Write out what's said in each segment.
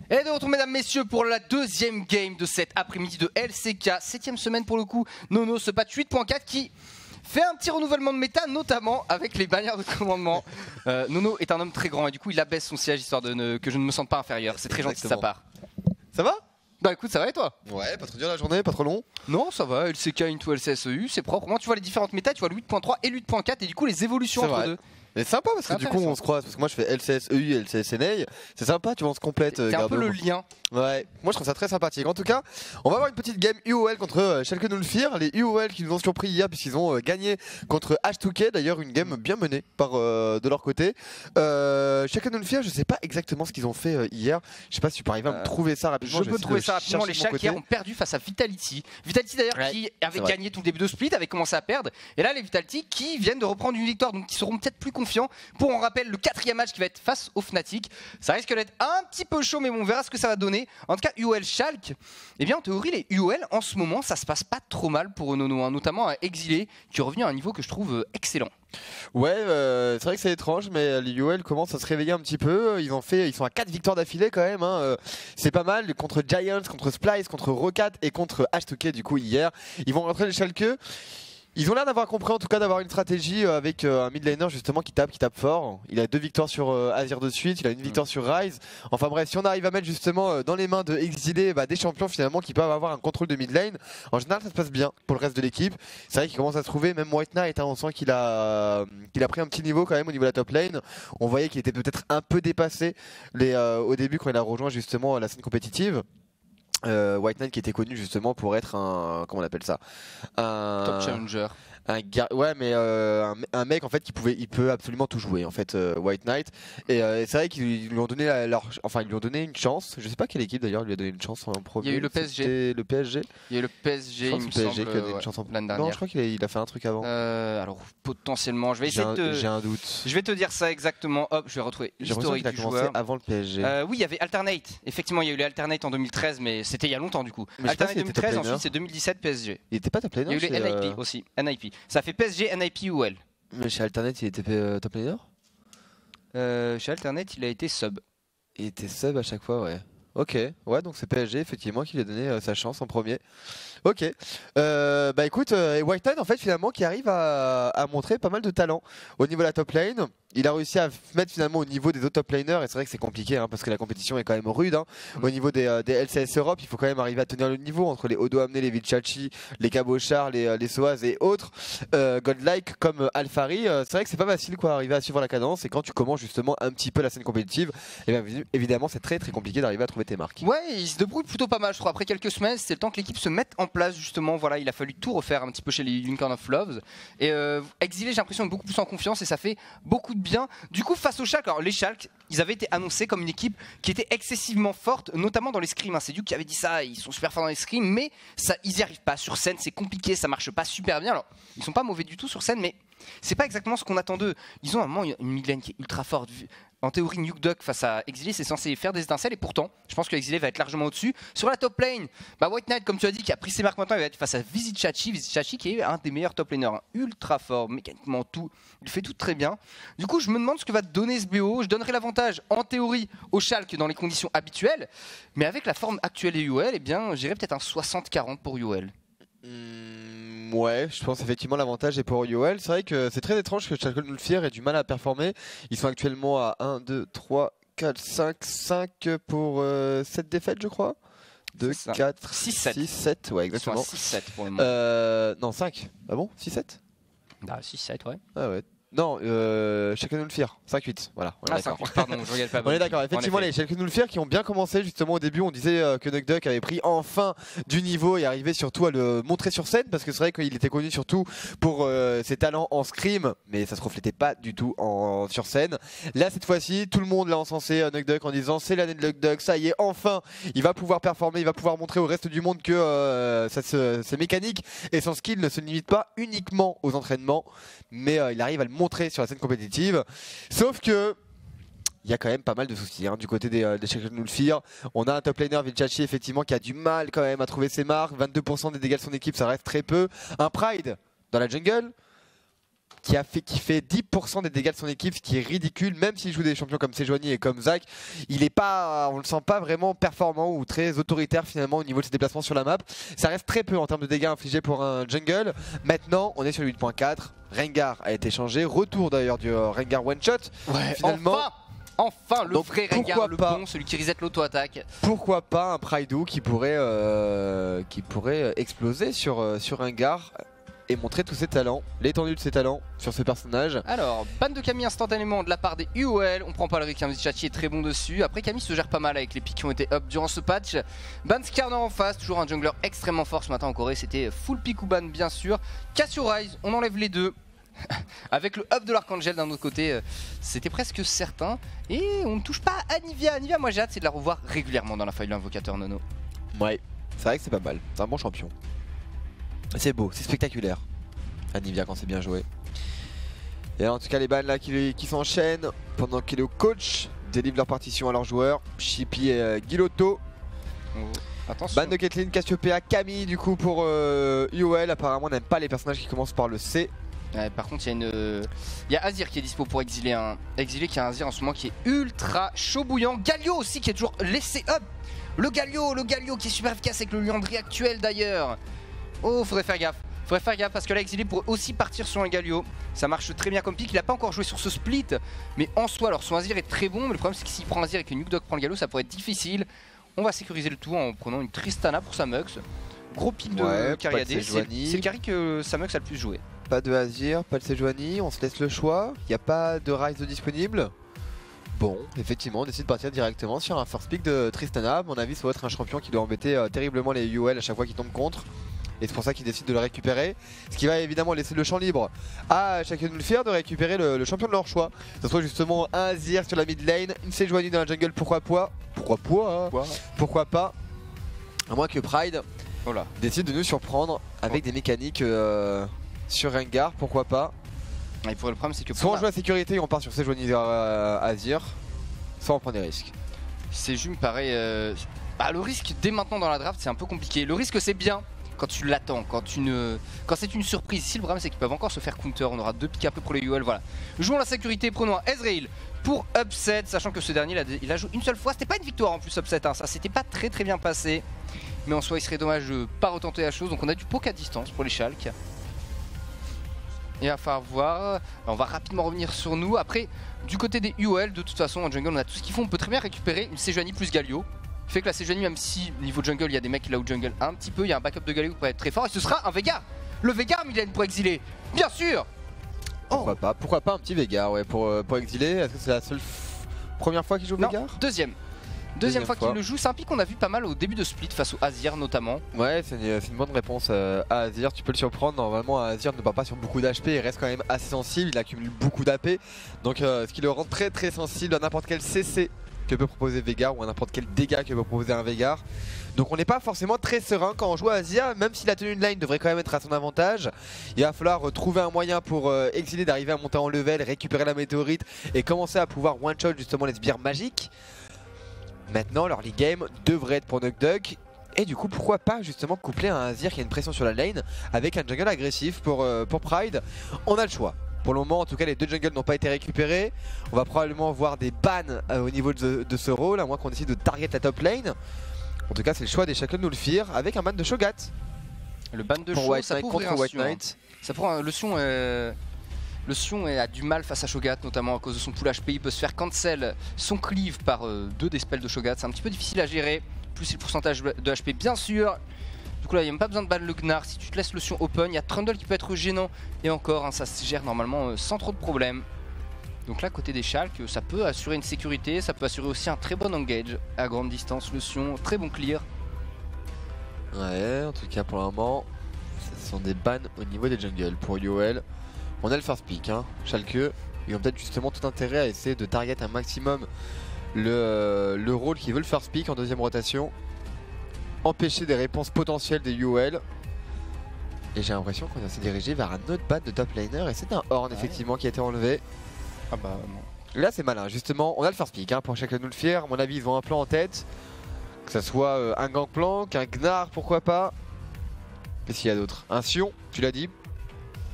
Et de retour mesdames, messieurs, pour la deuxième game de cet après-midi de LCK. 7ème semaine pour le coup, Nono se patch 8.4 qui fait un petit renouvellement de méta, notamment avec les bannières de commandement. Nono est un homme très grand et du coup il abaisse son siège histoire que je ne me sente pas inférieur. C'est très gentil de sa part. Ça va? Bah écoute, ça va et toi? Ouais, pas trop dur la journée, pas trop long. Non, ça va, LCK into LCSEU, c'est propre. Moi tu vois les différentes méta, tu vois le 8.3 et le 8.4 et du coup les évolutions entre deux. Mais c'est sympa parce que du coup on se croise, parce que moi je fais LCSEU et LCSNA, c'est sympa, tu vois on se complète. C'est un peu le lien. Ouais, moi je trouve ça très sympathique. En tout cas, on va avoir une petite game UOL contre Schalke 04. Les UOL qui nous ont surpris hier puisqu'ils ont gagné contre H2K, d'ailleurs une game bien menée par de leur côté. Schalke 04, je sais pas exactement ce qu'ils ont fait hier, je sais pas si tu peux arriver à me trouver ça rapidement. Je peux trouver ça rapidement, les Schalke ont perdu face à Vitality. Vitality d'ailleurs qui avait gagné tout le début de split, avait commencé à perdre. Et là les Vitality qui viennent de reprendre une victoire, donc qui seront peut-être plus confiants pour, en rappel, le 4ème match qui va être face au Fnatic. Ça risque d'être un petit peu chaud, mais bon, on verra ce que ça va donner. En tout cas, UOL Schalke, eh bien en théorie, les UOL en ce moment, ça se passe pas trop mal pour Nono, hein, notamment à Exilé, qui est revenu à un niveau que je trouve excellent. Ouais, c'est vrai que c'est étrange, mais les UOL commencent à se réveiller un petit peu. Ils sont à 4 victoires d'affilée quand même. Hein. C'est pas mal contre Giants, contre Splice, contre Rocat et contre H2K du coup hier. Ils vont rentrer les Schalke. Ils ont l'air d'avoir compris, en tout cas d'avoir une stratégie avec un mid laner justement qui tape fort. Il a 2 victoires sur Azir de suite, il a une victoire sur Ryze. Enfin bref, si on arrive à mettre justement dans les mains de Exilé des champions finalement qui peuvent avoir un contrôle de mid lane, en général ça se passe bien pour le reste de l'équipe. C'est vrai qu'il commence à se trouver, même White Knight, hein, on sent qu'il a pris un petit niveau quand même au niveau de la top lane. On voyait qu'il était peut-être un peu dépassé au début quand il a rejoint justement la scène compétitive. White Knight qui était connu justement pour être un, comment on appelle ça, un top challenger. Ouais, mais un mec en fait il peut absolument tout jouer en fait, White Knight. Et c'est vrai qu'ils lui ont donné ils lui ont donné une chance. Je sais pas quelle équipe d'ailleurs lui a donné une chance en premier. Il y a eu le PSG. Le PSG. Il y a eu le PSG. Je crois que c'est le PSG qui a donné une chance l'année dernière. Non, je crois qu'il a fait un truc avant. Alors potentiellement, je vais essayer de. J'ai un doute. Je vais te dire ça exactement. Hop, je vais retrouver l'historique du joueur. Avant le PSG. Oui, il y avait Alternate. Effectivement, il y a eu les Alternate en 2013, mais c'était il y a longtemps du coup. Mais Alternate 2013, ensuite c'est 2017 PSG. Il était pas top laner. Il y a eu les NIP aussi. NIP. Ça fait PSG, NIP, UOL. Mais chez Alternate, il était top laner. Chez Alternate, il a été sub. Il était sub à chaque fois, ouais. Ok, ouais, donc c'est PSG effectivement qui lui a donné sa chance en premier. Ok, bah écoute, White Knight en fait finalement qui arrive à montrer pas mal de talent au niveau de la top lane. Il a réussi à se mettre finalement au niveau des autres top laners et c'est vrai que c'est compliqué hein, parce que la compétition est quand même rude. Hein. Au niveau des LCS Europe, il faut quand même arriver à tenir le niveau entre les Odo Amné, les Vilchachi, les Cabochard, les Soaz et autres. Godlike comme Alphari, c'est vrai que c'est pas facile quoi, arriver à suivre la cadence et quand tu commences justement un petit peu la scène compétitive, et bien évidemment c'est très compliqué d'arriver à trouver tes marques. Ouais, il se débrouille plutôt pas mal je trouve. Après quelques semaines, c'est le temps que l'équipe se mette en place justement. Voilà, il a fallu tout refaire un petit peu chez les Unicorn of Loves. Et Exilé, j'ai l'impression, est beaucoup plus en confiance et ça fait beaucoup de bien. Du coup, face aux Schalke, alors les Schalke, ils avaient été annoncés comme une équipe qui était excessivement forte, notamment dans les scrims. Hein. C'est Duke qui avait dit ça, ils sont super forts dans les scrims, mais ça, ils n'y arrivent pas. Sur scène, c'est compliqué, ça marche pas super bien. Alors, ils sont pas mauvais du tout sur scène, mais c'est pas exactement ce qu'on attend d'eux. Ils ont un moment une mid lane qui est ultra forte. En théorie, Nuke Duck face à Exilé, c'est censé faire des étincelles et pourtant, je pense que Exilé va être largement au-dessus. Sur la top lane, White Knight, comme tu as dit, qui a pris ses marques maintenant, il va être face à Vizichachi. Vizichachi qui est un des meilleurs top laners, hein. Ultra fort, mécaniquement tout. Il fait tout très bien. Du coup, je me demande ce que va donner ce BO. Je donnerai l'avantage, en théorie, au Schalke dans les conditions habituelles. Mais avec la forme actuelle des UOL, eh bien, j'irai peut-être un 60-40 pour UOL. Ouais, je pense effectivement l'avantage est pour UOL. C'est vrai que c'est très étrange que Schalke 04 ait du mal à performer. Ils sont actuellement à 1, 2, 3, 4, 5 pour 7 défaites je crois. 2, 4, 6, 7. Ouais, exactement. 6-7 pour le moment. Non, 5. Ah bon 6-7 Bah 6-7, ouais. Ah ouais. Non, Schalke 04, 5-8, voilà. On est d'accord. Pardon, je regarde pas. On est d'accord, effectivement, les Schalke 04 qui ont bien commencé justement au début, on disait que NuckDuck avait pris enfin du niveau et arrivait surtout à le montrer sur scène parce que c'est vrai qu'il était connu surtout pour ses talents en scrim, mais ça se reflétait pas du tout sur scène. Là, cette fois-ci, tout le monde l'a encensé NuckDuck en disant c'est l'année de NuckDuck, ça y est, enfin, il va pouvoir performer, il va pouvoir montrer au reste du monde que ses mécaniques et son skill ne se limitent pas uniquement aux entraînements, mais il arrive à le montrer sur la scène compétitive. Sauf que il y a quand même pas mal de soucis hein, du côté des Schalke 04. On a un top laner Vilchachi effectivement qui a du mal quand même à trouver ses marques. 22% des dégâts de son équipe, ça reste très peu. Un Pride dans la jungle, qui fait 10% des dégâts de son équipe, ce qui est ridicule, même s'il joue des champions comme Sejuani et comme Zac, il est pas, on le sent pas vraiment performant ou très autoritaire finalement au niveau de ses déplacements sur la map. Ça reste très peu en termes de dégâts infligés pour un jungle. Maintenant, on est sur le 8.4, Rengar a été changé, retour d'ailleurs du Rengar one shot. Ouais, finalement. Enfin le Donc, vrai Rengar, le bon, celui qui reset l'auto-attaque. Pourquoi pas un Pridou qui pourrait exploser sur Rengar et montrer tous ses talents, l'étendue de ses talents sur ce personnage. Alors, ban de Camille instantanément de la part des UOL, on prend pas le risque, Chachi est très bon dessus. Après Camille se gère pas mal avec les pics qui ont été up durant ce patch. Ban Skarner en face, toujours un jungler extrêmement fort ce matin en Corée, c'était full pick ou ban bien sûr. Cassio Rise, on enlève les deux. Avec le up de l'Archangel d'un autre côté, c'était presque certain. Et on ne touche pas à Anivia. Anivia, moi j'ai hâte, c'est de la revoir régulièrement dans la faille de l'invocateur Nono. Ouais, c'est vrai que c'est pas mal, c'est un bon champion. C'est beau, c'est spectaculaire. Anivia quand c'est bien joué. Et en tout cas les bans là qui s'enchaînent pendant que les coachs délivrent leur partition à leurs joueurs. Chippy et Guilotto. Attention. Ban de Caitlyn, Cassiopeia, Camille du coup pour UOL. Apparemment on n'aime pas les personnages qui commencent par le C. Ouais, par contre il y a Azir qui est dispo pour exiler Exilé qui a un Azir en ce moment qui est ultra chaud bouillant. Galio aussi qui est toujours laissé up. Le Galio qui est super efficace avec le Liandry actuel d'ailleurs. Oh, faudrait faire gaffe parce que là Exilé pourrait aussi partir sur un Galio. Ça marche très bien comme pick, il a pas encore joué sur ce split. Mais en soi, alors son Azir est très bon, mais le problème c'est que s'il prend Azir et que Nuke Dog prend le Galio, ça pourrait être difficile. On va sécuriser le tout en prenant une Tristana pour sa Mux. Gros pick de carry AD, c'est le carry que sa Mux a le plus joué. Pas de Azir, pas de Sejuani, on se laisse le choix, il n'y a pas de Rise de disponible. Bon, effectivement, on décide de partir directement sur un first pick de Tristana. À mon avis, ça va être un champion qui doit embêter terriblement les UOL à chaque fois qu'il tombe contre. Et c'est pour ça qu'il décide de le récupérer. Ce qui va évidemment laisser le champ libre à chacun de nous le faire de récupérer le champion de leur choix. Que ce soit justement un Azir sur la mid lane, une Sejuani dans la jungle, pourquoi pas. À moins que Pride décide de nous surprendre avec des mécaniques sur Rengar, pourquoi pas. Et pour le problème c'est que soit on joue à sécurité et on part sur Sejuani Azir, soit on prend des risques. Seju me paraît... le risque dès maintenant dans la draft c'est un peu compliqué. Le risque c'est bien quand tu l'attends, quand c'est une surprise. Ici le problème c'est qu'ils peuvent encore se faire counter. On aura deux pics après pour les UL, voilà. Jouons la sécurité, prenons un Ezreal pour upset, sachant que ce dernier il a joué une seule fois. C'était pas une victoire en plus upset, hein. Ça s'était pas très bien passé. Mais en soi il serait dommage de pas retenter la chose. Donc on a du poke à distance pour les Schalke. Et il va falloir voir, on va rapidement revenir sur nous. Après, du côté des UOL, de toute façon en jungle on a tout ce qu'il faut. On peut très bien récupérer une Sejuani plus Galio. Fait que la Sejuani, même si niveau jungle il y a des mecs qui la out jungle un petit peu, il y a un backup de Galio qui pourrait être très fort. Et ce sera un Veigar. Le Veigar Mylène pour exiler, bien sûr. Pourquoi pas un petit Veigar pour exiler. Est-ce que c'est la seule première fois qu'il joue Veigar? Deuxième fois qu'il le joue, c'est un pick qu'on a vu pas mal au début de split face au Azir notamment. Ouais, c'est une bonne réponse à Azir, tu peux le surprendre. Normalement Azir ne part pas sur beaucoup d'HP, il reste quand même assez sensible, il accumule beaucoup d'AP. Donc ce qui le rend très sensible à n'importe quel CC que peut proposer Veigar ou à n'importe quel dégât que peut proposer un Veigar. Donc on n'est pas forcément très serein quand on joue à Azir, même si la tenue de line devrait quand même être à son avantage. Il va falloir trouver un moyen pour exiler d'arriver à monter en level, récupérer la météorite et commencer à pouvoir one-shot justement les sbires magiques. Maintenant, l'early game devrait être pour Nukdog. Et du coup, pourquoi pas justement coupler un Azir qui a une pression sur la lane avec un jungle agressif pour Pride. On a le choix. Pour le moment, en tout cas, les deux jungles n'ont pas été récupérés. On va probablement voir des bans au niveau de ce rôle, à moins qu'on décide de target la top lane. En tout cas, c'est le choix des Shackle Nulfir avec un ban de Shogat. Le ban de Shogat, ça pourrait contre White Knight. Ça pourrait le Sion a du mal face à Shogat, notamment à cause de son pool HP. Il peut se faire cancel son cleave par deux des spells de Shogat. C'est un petit peu difficile à gérer. Plus le pourcentage de HP, bien sûr. Du coup, là, il n'y a même pas besoin de ban le Gnar. Si tu te laisses le Sion open, il y a Trundle qui peut être gênant. Et encore, hein, ça se gère normalement sans trop de problèmes. Donc là, côté des Schalke, ça peut assurer une sécurité. Ça peut assurer aussi un très bon engage à grande distance. Le Sion, très bon clear. Ouais, en tout cas, pour le moment, ce sont des bans au niveau des jungles pour UOL. On a le first pick, hein. Schalke, ils ont peut-être justement tout intérêt à essayer de target un maximum le rôle qui veut le first pick en deuxième rotation. Empêcher des réponses potentielles des UOL. Et j'ai l'impression qu'on s'est dirigé vers un autre ban de top laner et c'est un Horn effectivement qui a été enlevé. Ah bah non. Là c'est malin, justement, on a le first pick hein, pour chacun de nous le faire. À mon avis, ils ont un plan en tête. Que ce soit un Gangplank, un Gnar, pourquoi pas. Qu'est-ce qu'il y a d'autre? Un Sion, tu l'as dit.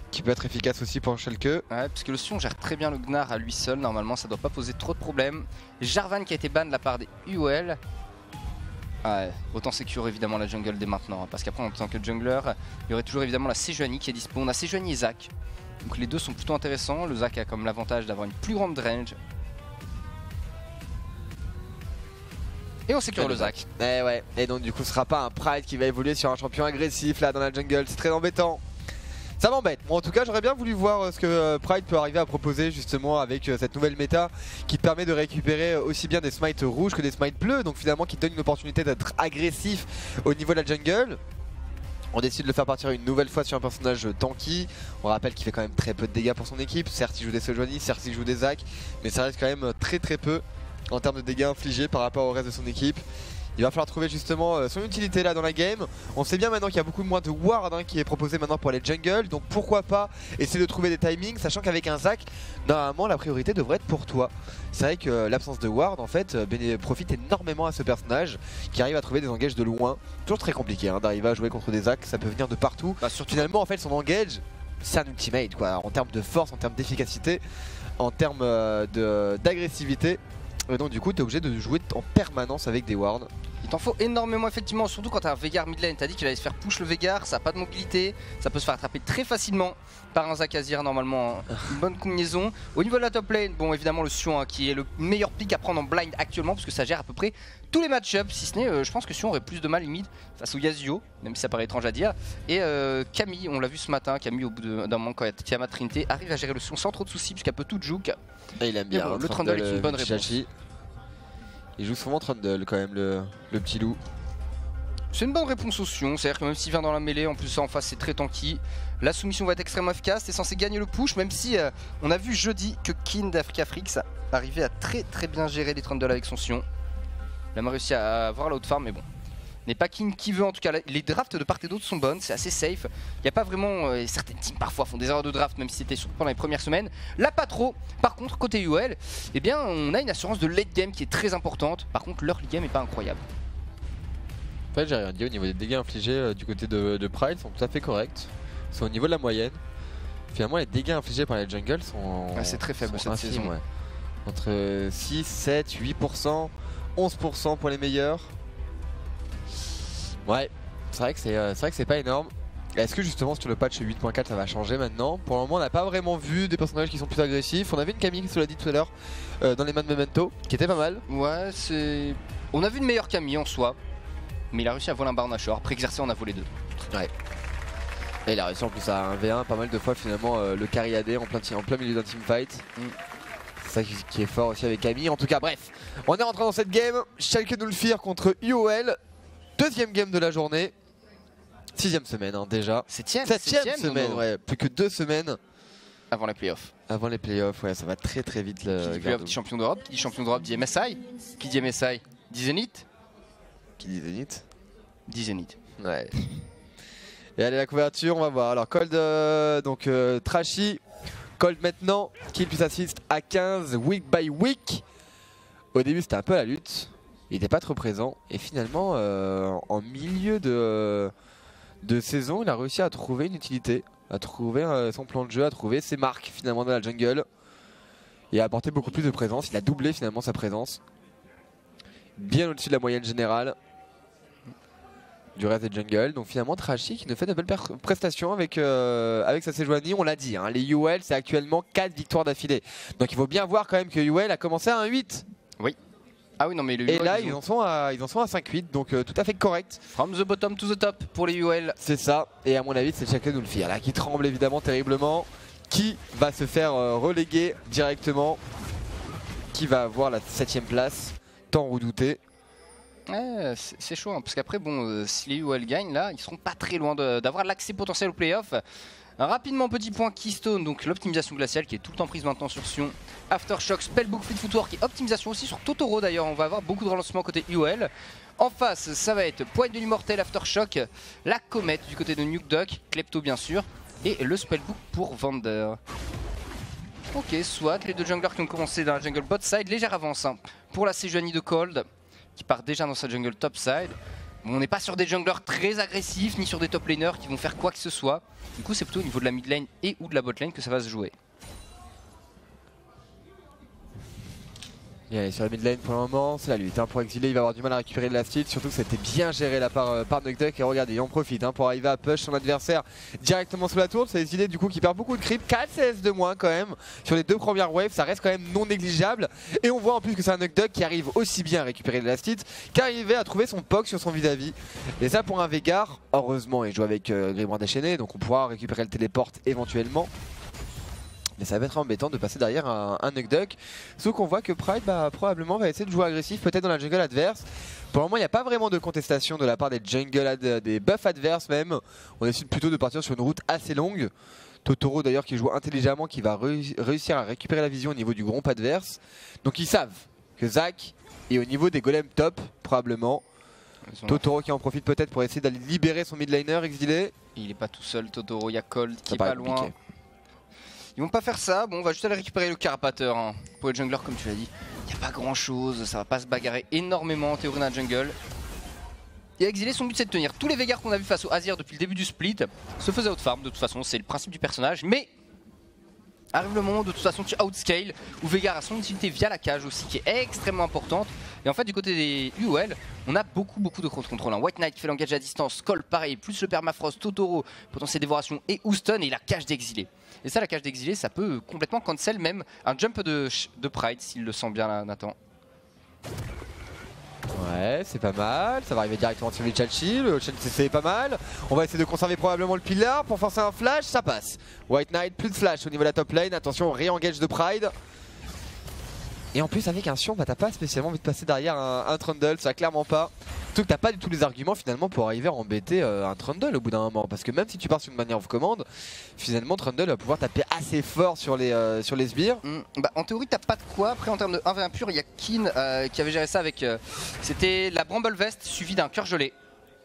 qui peut être efficace aussi pour Schalke. Ouais, parce que le Sion gère très bien le Gnar à lui seul, normalement ça doit pas poser trop de problèmes. Jarvan qui a été ban de la part des UOL. Ouais, autant sécure évidemment la jungle dès maintenant, hein, parce qu'après en tant que jungler, il y aurait toujours évidemment la Sejuani qui est dispo. On a Sejuani et Zac, donc les deux sont plutôt intéressants. Le Zac a comme l'avantage d'avoir une plus grande range. Et on sécure le Zac. Et ouais, et donc du coup ce sera pas un Pride qui va évoluer sur un champion agressif là dans la jungle, c'est très embêtant. Ça m'embête. Bon, en tout cas, j'aurais bien voulu voir ce que Pride peut arriver à proposer justement avec cette nouvelle méta qui te permet de récupérer aussi bien des smites rouges que des smites bleus. Donc finalement qui te donne une opportunité d'être agressif au niveau de la jungle. On décide de le faire partir une nouvelle fois sur un personnage tanky. On rappelle qu'il fait quand même très peu de dégâts pour son équipe. Certes il joue des Sejuani, certes il joue des Zac, mais ça reste quand même très peu en termes de dégâts infligés par rapport au reste de son équipe. Il va falloir trouver justement son utilité là dans la game. On sait bien maintenant qu'il y a beaucoup moins de ward qui est proposé maintenant pour les jungles. Donc pourquoi pas essayer de trouver des timings, sachant qu'avec un Zac, normalement la priorité devrait être pour toi. C'est vrai que l'absence de ward en fait profite énormément à ce personnage qui arrive à trouver des engages de loin. Toujours très compliqué d'arriver à jouer contre des Zac, ça peut venir de partout. Finalement en fait son engage c'est un ultimate quoi, en termes de force, en termes d'efficacité, en termes d'agressivité. Et donc du coup tu es obligé de jouer en permanence avec des wards. Il t'en faut énormément effectivement, surtout quand t'as un Veigar mid lane. T'as dit qu'il allait se faire push le Veigar, ça a pas de mobilité, ça peut se faire attraper très facilement par un Zakazir normalement, une bonne combinaison. Au niveau de la top lane, bon évidemment le Sion qui est le meilleur pick à prendre en blind actuellement parce que ça gère à peu près tous les match-ups, si ce n'est je pense que Sion aurait plus de mal limite face au Yasuo, même si ça paraît étrange à dire. Et Camille, on l'a vu ce matin, Camille au bout d'un moment quand il y a Tiamat Trinité arrive à gérer le Sion sans trop de soucis puisqu'elle peut tout juke. Et il aime bien bon, le Trundle est une bonne réponse. Il joue souvent Trundle quand même le petit loup. C'est une bonne réponse au Sion, c'est à dire que même s'il vient dans la mêlée, en plus ça en face c'est très tanky. La soumission va être extrêmement efficace, t'es censé gagner le push, même si on a vu jeudi que Kin d'Afrikafrix arrivait à très bien gérer les Trundle avec son Sion. Il a même réussi à avoir la haute farm mais bon. N'est pas King qui veut en tout cas, les drafts de part et d'autre sont bonnes, c'est assez safe. Il n'y a pas vraiment, certaines teams parfois font des erreurs de draft même si c'était surtout pendant les premières semaines. Là pas trop, par contre côté UL, eh bien on a une assurance de late game qui est très importante. Par contre leur lead game n'est pas incroyable. En fait j'ai rien dit, au niveau des dégâts infligés du côté de Pride sont tout à fait corrects. Ils sont au niveau de la moyenne. Finalement les dégâts infligés par les jungles sont... c'est très faible cette saison. Ouais. Entre 6, 7, 8%, 11% pour les meilleurs. Ouais, c'est vrai que c'est pas énorme. Est-ce que justement sur le patch 8.4 ça va changer maintenant? Pour le moment on n'a pas vraiment vu des personnages qui sont plus agressifs. On avait une Camille, cela dit tout à l'heure, dans les mains de Memento, qui était pas mal. Ouais, c'est... On a vu une meilleure Camille en soi, mais il a réussi à voler un Baron Nashor. Après Xerxes on a volé deux. Ouais. Et il a réussi en plus à 1v1 pas mal de fois finalement le carry AD en plein milieu d'un teamfight. C'est ça qui est fort aussi avec Camille. En tout cas bref, on est rentré dans cette game. Schalke Nulfir contre UOL. Deuxième game de la journée. 6ème semaine déjà. 7ème semaine, ouais. Plus que 2 semaines. Avant les playoffs. Avant les playoffs, ouais, ça va très vite. Qui dit playoff dit champion d'Europe. Qui dit champion d'Europe dit MSI. Qui dit MSI dit Zénith. Qui dit Zénith dit Zénith. Ouais. Et allez la couverture, on va voir. Alors Cold, donc Trashy. Cold maintenant. Kill plus assist à 15, week by week. Au début c'était un peu la lutte. Il n'était pas trop présent et finalement en milieu de saison il a réussi à trouver une utilité, à trouver son plan de jeu, à trouver ses marques finalement dans la jungle et à apporter beaucoup plus de présence. Il a doublé finalement sa présence, bien au-dessus de la moyenne générale du reste des jungles. Donc finalement Trashy qui nous fait de belles prestations avec sa Sejuani. On l'a dit, les UL c'est actuellement 4 victoires d'affilée. Donc il faut bien voir quand même que UL a commencé à 1-8. Oui. Ah oui non mais et là ils en sont à 5-8 donc tout à fait correct. From the bottom to the top pour les UL. C'est ça, et à mon avis c'est Schalke Nulfir là qui tremble évidemment terriblement. Qui va se faire reléguer directement, qui va avoir la 7ème place tant redoutée. Ouais, c'est chaud parce qu'après bon si les UL gagnent là ils seront pas très loin d'avoir l'accès potentiel au playoff. Rapidement petit point Keystone, donc l'optimisation glaciale qui est tout le temps prise maintenant sur Sion. Aftershock, Spellbook, Fleet Footwork et optimisation aussi sur Totoro d'ailleurs, on va avoir beaucoup de relancement côté UL. En face ça va être Poigne de l'immortel, Aftershock, la comète du côté de Nuke Duck, Klepto bien sûr, et le Spellbook pour Vander. Ok, soit les deux junglers qui ont commencé dans la jungle bot side, légère avance pour la Sejuani de Cold qui part déjà dans sa jungle top side. On n'est pas sur des junglers très agressifs ni sur des top laners qui vont faire quoi que ce soit. Du coup c'est plutôt au niveau de la mid lane et ou de la bot lane que ça va se jouer. Et allez, sur la mid lane pour le moment, c'est la lutte pour Exilé, il va avoir du mal à récupérer de la steal, surtout que c'était bien géré là par Nugduck. Et regardez, il en profite pour arriver à push son adversaire directement sous la tour. C'est Exilé du coup qui perd beaucoup de creep, 4 CS de moins quand même sur les 2 premières waves, ça reste quand même non négligeable. Et on voit en plus que c'est un Nugduck qui arrive aussi bien à récupérer de la steal qu'arriver à trouver son POC sur son vis-à-vis. Et ça pour un Veigar, heureusement il joue avec Grimoire déchaîné, donc on pourra récupérer le téléporte éventuellement. Mais ça va être embêtant de passer derrière un Nugduck. Sauf qu'on voit que Pride probablement va essayer de jouer agressif, peut-être dans la jungle adverse. Pour le moment il n'y a pas vraiment de contestation de la part des des buffs adverses même. On décide plutôt de partir sur une route assez longue. Totoro d'ailleurs qui joue intelligemment, qui va réussir à récupérer la vision au niveau du groupe adverse. Donc ils savent que Zac est au niveau des golems top probablement. Totoro qui en profite peut-être pour essayer d'aller libérer son mid laner exilé. Il est pas tout seul Totoro, il y a Cold qui est pas pas loin. Ils vont pas faire ça, bon on va juste aller récupérer le carapateur pour les junglers comme tu l'as dit. Il n'y a pas grand chose, ça va pas se bagarrer énormément en théorie dans la jungle. Et Exilé, son but c'est de tenir. Tous les Veigars qu'on a vu face au Azir depuis le début du split se faisaient outfarm, de toute façon c'est le principe du personnage. Mais arrive le moment de toute façon tu outscale, où Veigar a son utilité via la cage aussi qui est extrêmement importante. Et en fait du côté des UOL, on a beaucoup de contrôle. White Knight qui fait l'engage à distance, Cole pareil, plus le permafrost, Totoro, potentiel dévoration et Houston et la cage d'Exilé. Et ça la cage d'Exilé ça peut complètement cancel même un jump de Pride s'il le sent bien là Nathan. Ouais, c'est pas mal, ça va arriver directement sur Vichachi, le chain CC est pas mal. On va essayer de conserver probablement le pilar pour forcer un flash, ça passe. White Knight, plus de flash au niveau de la top lane, attention, re-engage de Pride. Et en plus avec un Sion, t'as pas spécialement envie de passer derrière un Trundle, ça clairement pas. Surtout que t'as pas du tout les arguments finalement pour arriver à embêter un Trundle au bout d'un moment. Parce que même si tu pars sur une manière of command, finalement Trundle va pouvoir taper assez fort sur les sbires. Bah, en théorie t'as pas de quoi, après en termes de 1v1 pur, il y a Kin qui avait géré ça avec... c'était la Bramble Vest suivie d'un cœur gelé.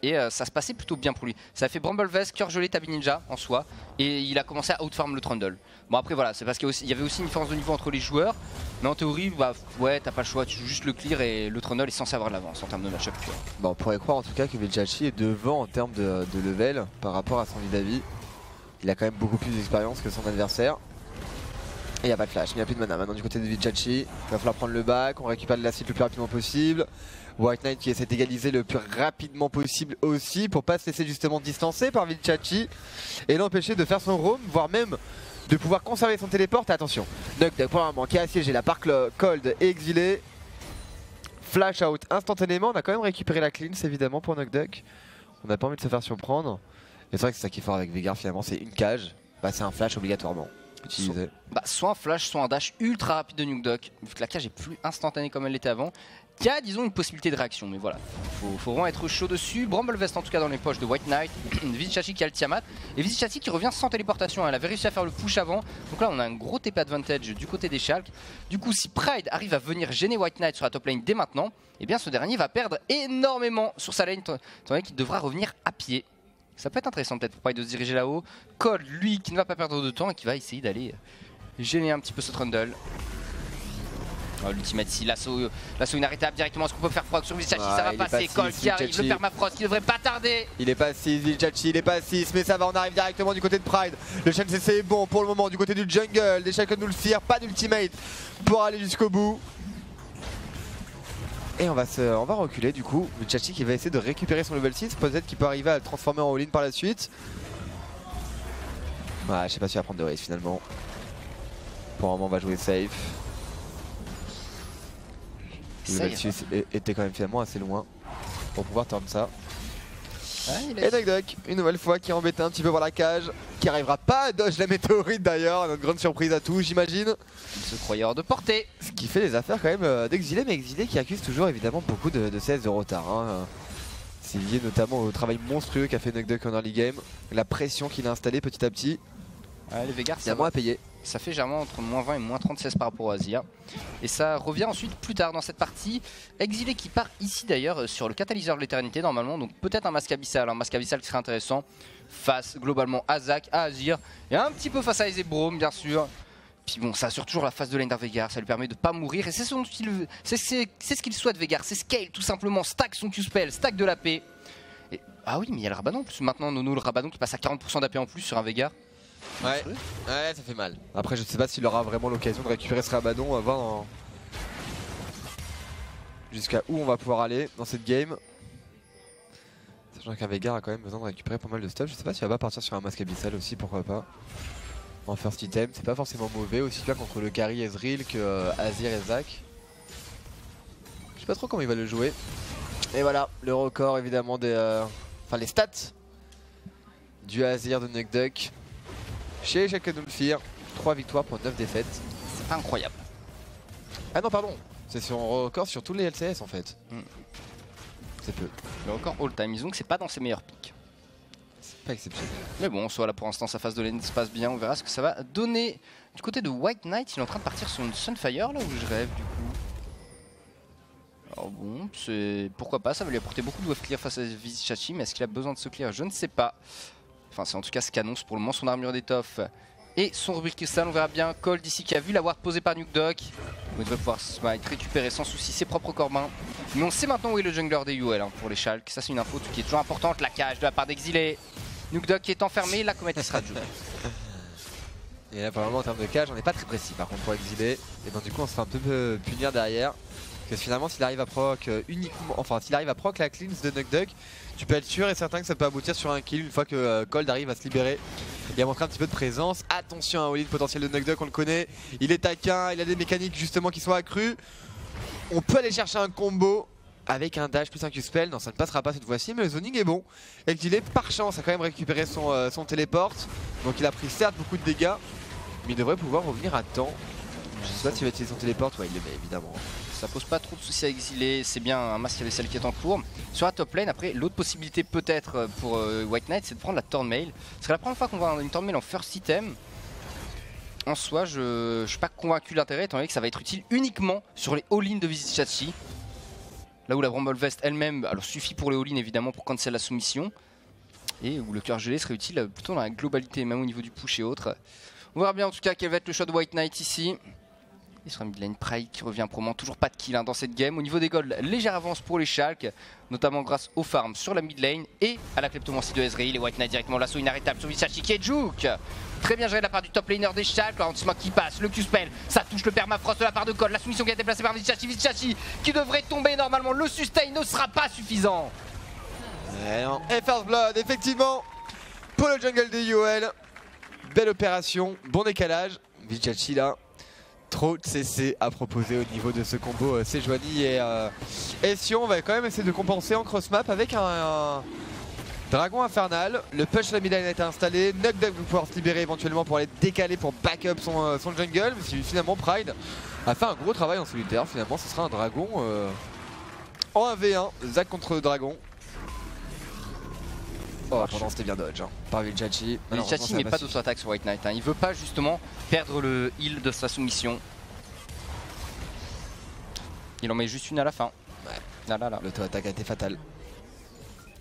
Et ça se passait plutôt bien pour lui. Ça a fait Bramble Vest, cœur gelé, Tabi Ninja en soi. Et il a commencé à outfarm le Trundle. Bon après voilà, c'est parce qu'il y avait aussi une différence de niveau entre les joueurs. Mais en théorie, bah ouais, t'as pas le choix, tu joues juste le clear et le Trundle est censé avoir de l'avance en termes de match-up. Bon, on pourrait croire en tout cas que Vichachi est devant en termes de level par rapport à son vis-à-vis. Il a quand même beaucoup plus d'expérience que son adversaire. Et il n'y a pas de flash, il n'y a plus de mana maintenant du côté de Vichachi. Il va falloir prendre le back, on récupère de l'acide le plus rapidement possible. White Knight qui essaie d'égaliser le plus rapidement possible aussi pour pas se laisser justement distancer par Vichachi et l'empêcher de faire son roam, voire même de pouvoir conserver son téléporte. Attention, Nugduck pour le moment qui est assiégé, la part Cold et Exilé. Flash out instantanément, on a quand même récupéré la cleanse évidemment pour Nugduck. On n'a pas envie de se faire surprendre. Et c'est vrai que c'est ça qui est fort avec Veigar finalement, c'est une cage, bah, c'est un flash obligatoirement. Soit un flash, soit un dash ultra rapide de Nugduck, vu que la cage est plus instantanée comme elle l'était avant. Il y a disons une possibilité de réaction, mais voilà, faut vraiment être chaud dessus. Bramble Vest en tout cas dans les poches de White Knight, Vichachi qui a le Tiamat, et Vichachi qui revient sans téléportation, elle avait réussi à faire le push avant, donc là on a un gros TP advantage du côté des Schalke. Du coup si Pride arrive à venir gêner White Knight sur la top lane dès maintenant, et bien ce dernier va perdre énormément sur sa lane, étant donné qu'il devra revenir à pied. Ça peut être intéressant peut-être pour Pride de se diriger là-haut. Cole lui qui ne va pas perdre de temps et qui va essayer d'aller gêner un petit peu ce Trundle. Oh, l'ultimate ici, l'assaut inarrêtable directement, est-ce qu'on peut faire froid sur Vichachi, ça va passer, Cole qui arrive, le permafrost qui devrait pas tarder. Il est pas 6, Vichachi, il est pas 6, mais ça va, on arrive directement du côté de Pride. Le chain CC est bon pour le moment du côté du jungle, des Schalke nous le firent, pas d'ultimate pour aller jusqu'au bout. Et on va reculer du coup, Vichachi qui va essayer de récupérer son level 6, peut-être qu'il peut arriver à le transformer en all-in par la suite. Ouais, je sais pas s'il va prendre de risque finalement. Pour le moment on va jouer safe. Le level 6 était quand même finalement assez loin pour pouvoir turn ça. Et Nugduck, une nouvelle fois qui est embêté un petit peu par la cage, qui arrivera pas à dodge la météorite d'ailleurs, notre grande surprise à tous j'imagine. Il se croyait hors de portée. Ce qui fait les affaires quand même d'Exilé, mais Exilé qui accuse toujours évidemment beaucoup de CS de retard. C'est lié notamment au travail monstrueux qu'a fait Nugduck en early game, la pression qu'il a installée petit à petit. Ouais, les Veigars, il y a moins à payer. Ça fait généralement entre moins 20 et moins 30 CS par rapport au Azir. Et ça revient ensuite plus tard dans cette partie. Exilé qui part ici d'ailleurs sur le catalyseur de l'éternité normalement. Donc peut-être un masque abyssal. Un masque abyssal qui serait intéressant face globalement à Zac, à Azir. Et un petit peu face à Ezebrome bien sûr. Puis bon, ça assure toujours la phase de lane d'un Veigar, ça lui permet de pas mourir. Et c'est ce qu'il souhaite Veigar, c'est scale tout simplement. Stack son Q-spell, stack de la paix. Ah oui, mais il y a le Rabadon en plus maintenant, Nono, le Rabadon qui passe à 40% d'AP en plus sur un Veigar. Ouais, ça fait mal. Après, je sais pas s'il aura vraiment l'occasion de récupérer ce Rabadon, on va voir jusqu'à où on va pouvoir aller dans cette game. Sachant qu'un Veigar a quand même besoin de récupérer pas mal de stuff. Je sais pas s'il va pas partir sur un masque abyssal aussi, pourquoi pas. En first item, c'est pas forcément mauvais, aussi bien contre le carry Ezreal que Azir et Zac. Je sais pas trop comment il va le jouer. Et voilà, le record évidemment des... Enfin les stats du Azir de Nugduck chez Shackadulfir. 3 victoires pour 9 défaites. C'est pas incroyable. Ah non pardon, c'est son record sur tous les LCS en fait. C'est peu. Le record all time, disons que c'est pas dans ses meilleurs pics. C'est pas exceptionnel. Mais bon, soit là pour l'instant sa phase de lane se passe bien, on verra ce que ça va donner. Du côté de White Knight, il est en train de partir sur une Sunfire là où je rêve du coup. Alors bon, c'est pourquoi pas, ça va lui apporter beaucoup de wave clear face à Vizicsacsi, mais est-ce qu'il a besoin de ce clear? Je ne sais pas. Enfin c'est en tout cas ce qu'annonce pour le moment son armure d'étoffe et son rubrique cristal, on verra bien. Cold ici qui a vu la ward posée par Nugduck. Il devrait pouvoir smite, récupérer sans souci ses propres corbins. Mais on sait maintenant où est le jungler des UL pour les Schalke. Ça c'est une info qui est toujours importante, la cage de la part d'Exilé. Nugduck qui est enfermé, la comète qui sera de jeu. Et là vraiment en termes de cage on n'est pas très précis par contre pour Exilé. Et donc du coup on se fait un peu punir derrière. Parce que finalement s'il arrive à proc uniquement, enfin s'il arrive à proc la cleanse de Nugduck, tu peux être sûr et certain que ça peut aboutir sur un kill une fois que Cold arrive à se libérer et à montrer un petit peu de présence. Attention à un all-in potentiel de Nugduck, on le connaît, il est taquin, il a des mécaniques justement qui sont accrues. On peut aller chercher un combo avec un dash plus un Q-spell, non ça ne passera pas cette fois-ci, mais le zoning est bon. Exilé par chance a quand même récupéré son téléport, donc il a pris certes beaucoup de dégâts, mais il devrait pouvoir revenir à temps. Je sais pas s'il va utiliser son téléport, ouais il le met évidemment. Ça pose pas trop de soucis à Exilé, c'est bien un masque celle qui est en cours. Sur la top lane, après l'autre possibilité peut-être pour White Knight, c'est de prendre la Thornmail. C'est la première fois qu'on voit une Thornmail en first item. En soi, je suis pas convaincu de l'intérêt, étant donné que ça va être utile uniquement sur les all-in de Vizicsacsi. Là où la Bramble Vest elle-même, alors suffit pour les all-in évidemment pour cancel la soumission. Et où le cœur gelé serait utile plutôt dans la globalité, même au niveau du push et autres. On verra bien en tout cas quel va être le choix de White Knight ici. Et sur un midlane Pride qui revient pour le moment, toujours pas de kill dans cette game. Au niveau des golds, légère avance pour les Schalke, notamment grâce aux farms sur la midlane et à la kleptomancie de Ezreal. Et White Knight directement l'assaut inarrêtable sur Vizicsacsi qui est juke. Très bien géré de la part du top laner des Schalke. L'anti-smoke qui passe, le Q-spell, ça touche le permafrost de la part de Cold. La soumission qui a été placée par Vizicsacsi qui devrait tomber normalement. Le sustain ne sera pas suffisant. Et First Blood, effectivement, pour le jungle des UL. Belle opération, bon décalage. Vizicsacsi là. Trop de CC à proposer au niveau de ce combo Sejuani et Sion. On va quand même essayer de compenser en cross map avec un dragon infernal. Le push de la midlane a été installé. Nugduck va pouvoir se libérer éventuellement pour aller décaler pour backup son jungle. Mais finalement Pride a fait un gros travail en solitaire. Finalement ce sera un dragon en 1v1. Zac contre dragon. Oh, pendant c'était bien dodge par Vizicsacsi. Vizicsacsi met pas d'auto-attaque sur White Knight. Il veut pas justement perdre le heal de sa soumission. Il en met juste une à la fin. Ouais. Là. L'auto-attaque a été fatale.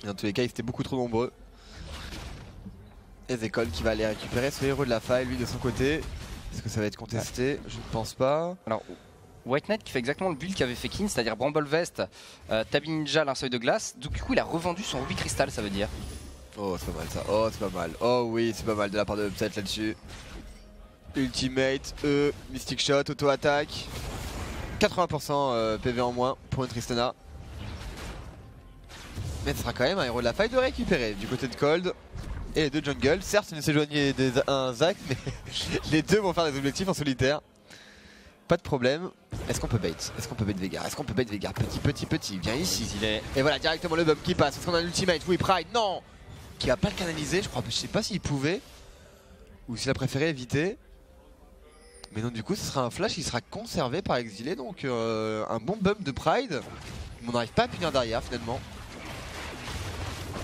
Et dans tous les cas, ils étaient beaucoup trop nombreux. Et Zekol qui va aller récupérer ce héros de la faille, lui de son côté. Est-ce que ça va être contesté? Je ne pense pas. Alors, White Knight qui fait exactement le build qu'avait fait Kin, c'est-à-dire Bramble Vest, Tabi Ninja, linceul de glace. Du coup, il a revendu son rubis cristal, ça veut dire. Oh, c'est pas mal ça. Oh, c'est pas mal. Oh oui, c'est pas mal de la part de Upset là-dessus. Ultimate, Mystic Shot, auto-attaque. 80% PV en moins pour une Tristana. Mais ce sera quand même un héros de la faille de récupérer du côté de Cold. Et les deux jungles, certes il ne s'est joigné un Zac, mais les deux vont faire des objectifs en solitaire. Pas de problème. Est-ce qu'on peut bait? Est-ce qu'on peut bait Veigar? Est-ce qu'on peut bait Veigar? Petit, viens ici. Et voilà, directement le bump qui passe. Est-ce qu'on a l'ultimate? Oui, Pride, non! Qui va pas le canaliser, je crois, je sais pas s'il pouvait. Ou s'il a préféré éviter. Mais donc du coup ce sera un flash qui sera conservé par Exilé, donc un bon bump de Pride. Mais on n'arrive pas à punir derrière finalement.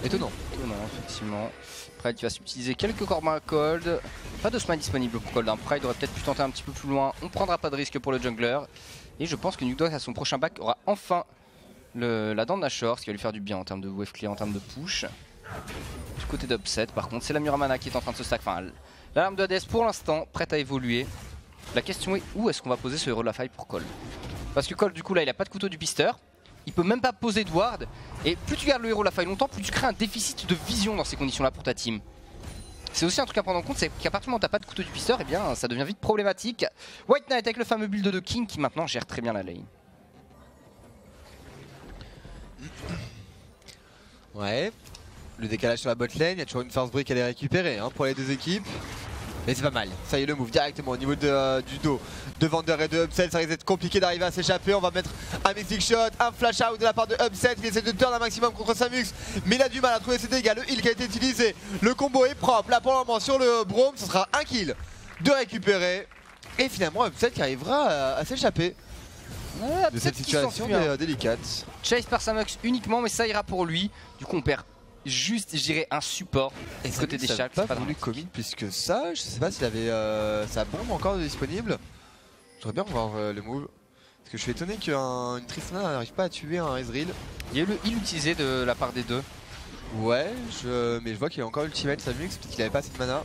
Étonnant. Étonnant effectivement. Pride qui va s'utiliser quelques corbins à Cold. Pas de smite disponible pour Cold. Pride aurait peut-être pu tenter un petit peu plus loin. On prendra pas de risque pour le jungler. Et je pense que Nugduck à son prochain back aura enfin la dent de Nashor, ce qui va lui faire du bien en termes de wave clear, en termes de push. Du côté d'Upset par contre, c'est la Muramana qui est en train de se stack. Enfin, l'alarme de Hades pour l'instant prête à évoluer. La question est où est-ce qu'on va poser ce héros de la faille pour Cold? Parce que Cold du coup là il a pas de couteau du pisteur. il peut même pas poser de ward. Et plus tu gardes le héros de la faille longtemps, plus tu crées un déficit de vision dans ces conditions-là pour ta team. C'est aussi un truc à prendre en compte, c'est qu'à partir du moment où t'as pas de couteau du pisteur, eh bien ça devient vite problématique. White Knight avec le fameux build de King qui maintenant gère très bien la lane. Ouais, le décalage sur la bot lane, il y a toujours une first break à aller récupérer pour les deux équipes. Mais c'est pas mal, ça y est le move directement au niveau du dos de Vander et de Upset, ça risque d'être compliqué d'arriver à s'échapper. On va mettre un mixing shot, un flash out de la part de Upset, il essaie de turn un maximum contre Samux, mais il a du mal à trouver ses dégâts, le heal qui a été utilisé, le combo est propre, là pour le moment sur le Braum, ce sera un kill de récupérer. Et finalement Upset qui arrivera à s'échapper de cette situation délicate. Chase par Samux uniquement, mais ça ira pour lui, du coup on perd juste, je dirais, un support et côté des Sharks. Pas voulu commit plus que ça, je sais pas s'il avait sa bombe encore disponible. J'aimerais bien voir le move. Parce que je suis étonné qu'une Tristana n'arrive pas à tuer un Ezreal. Il y a eu le heal utilisé de la part des deux. Ouais, mais je vois qu'il a encore ultimate Samux, peut-être qu'il avait pas cette mana.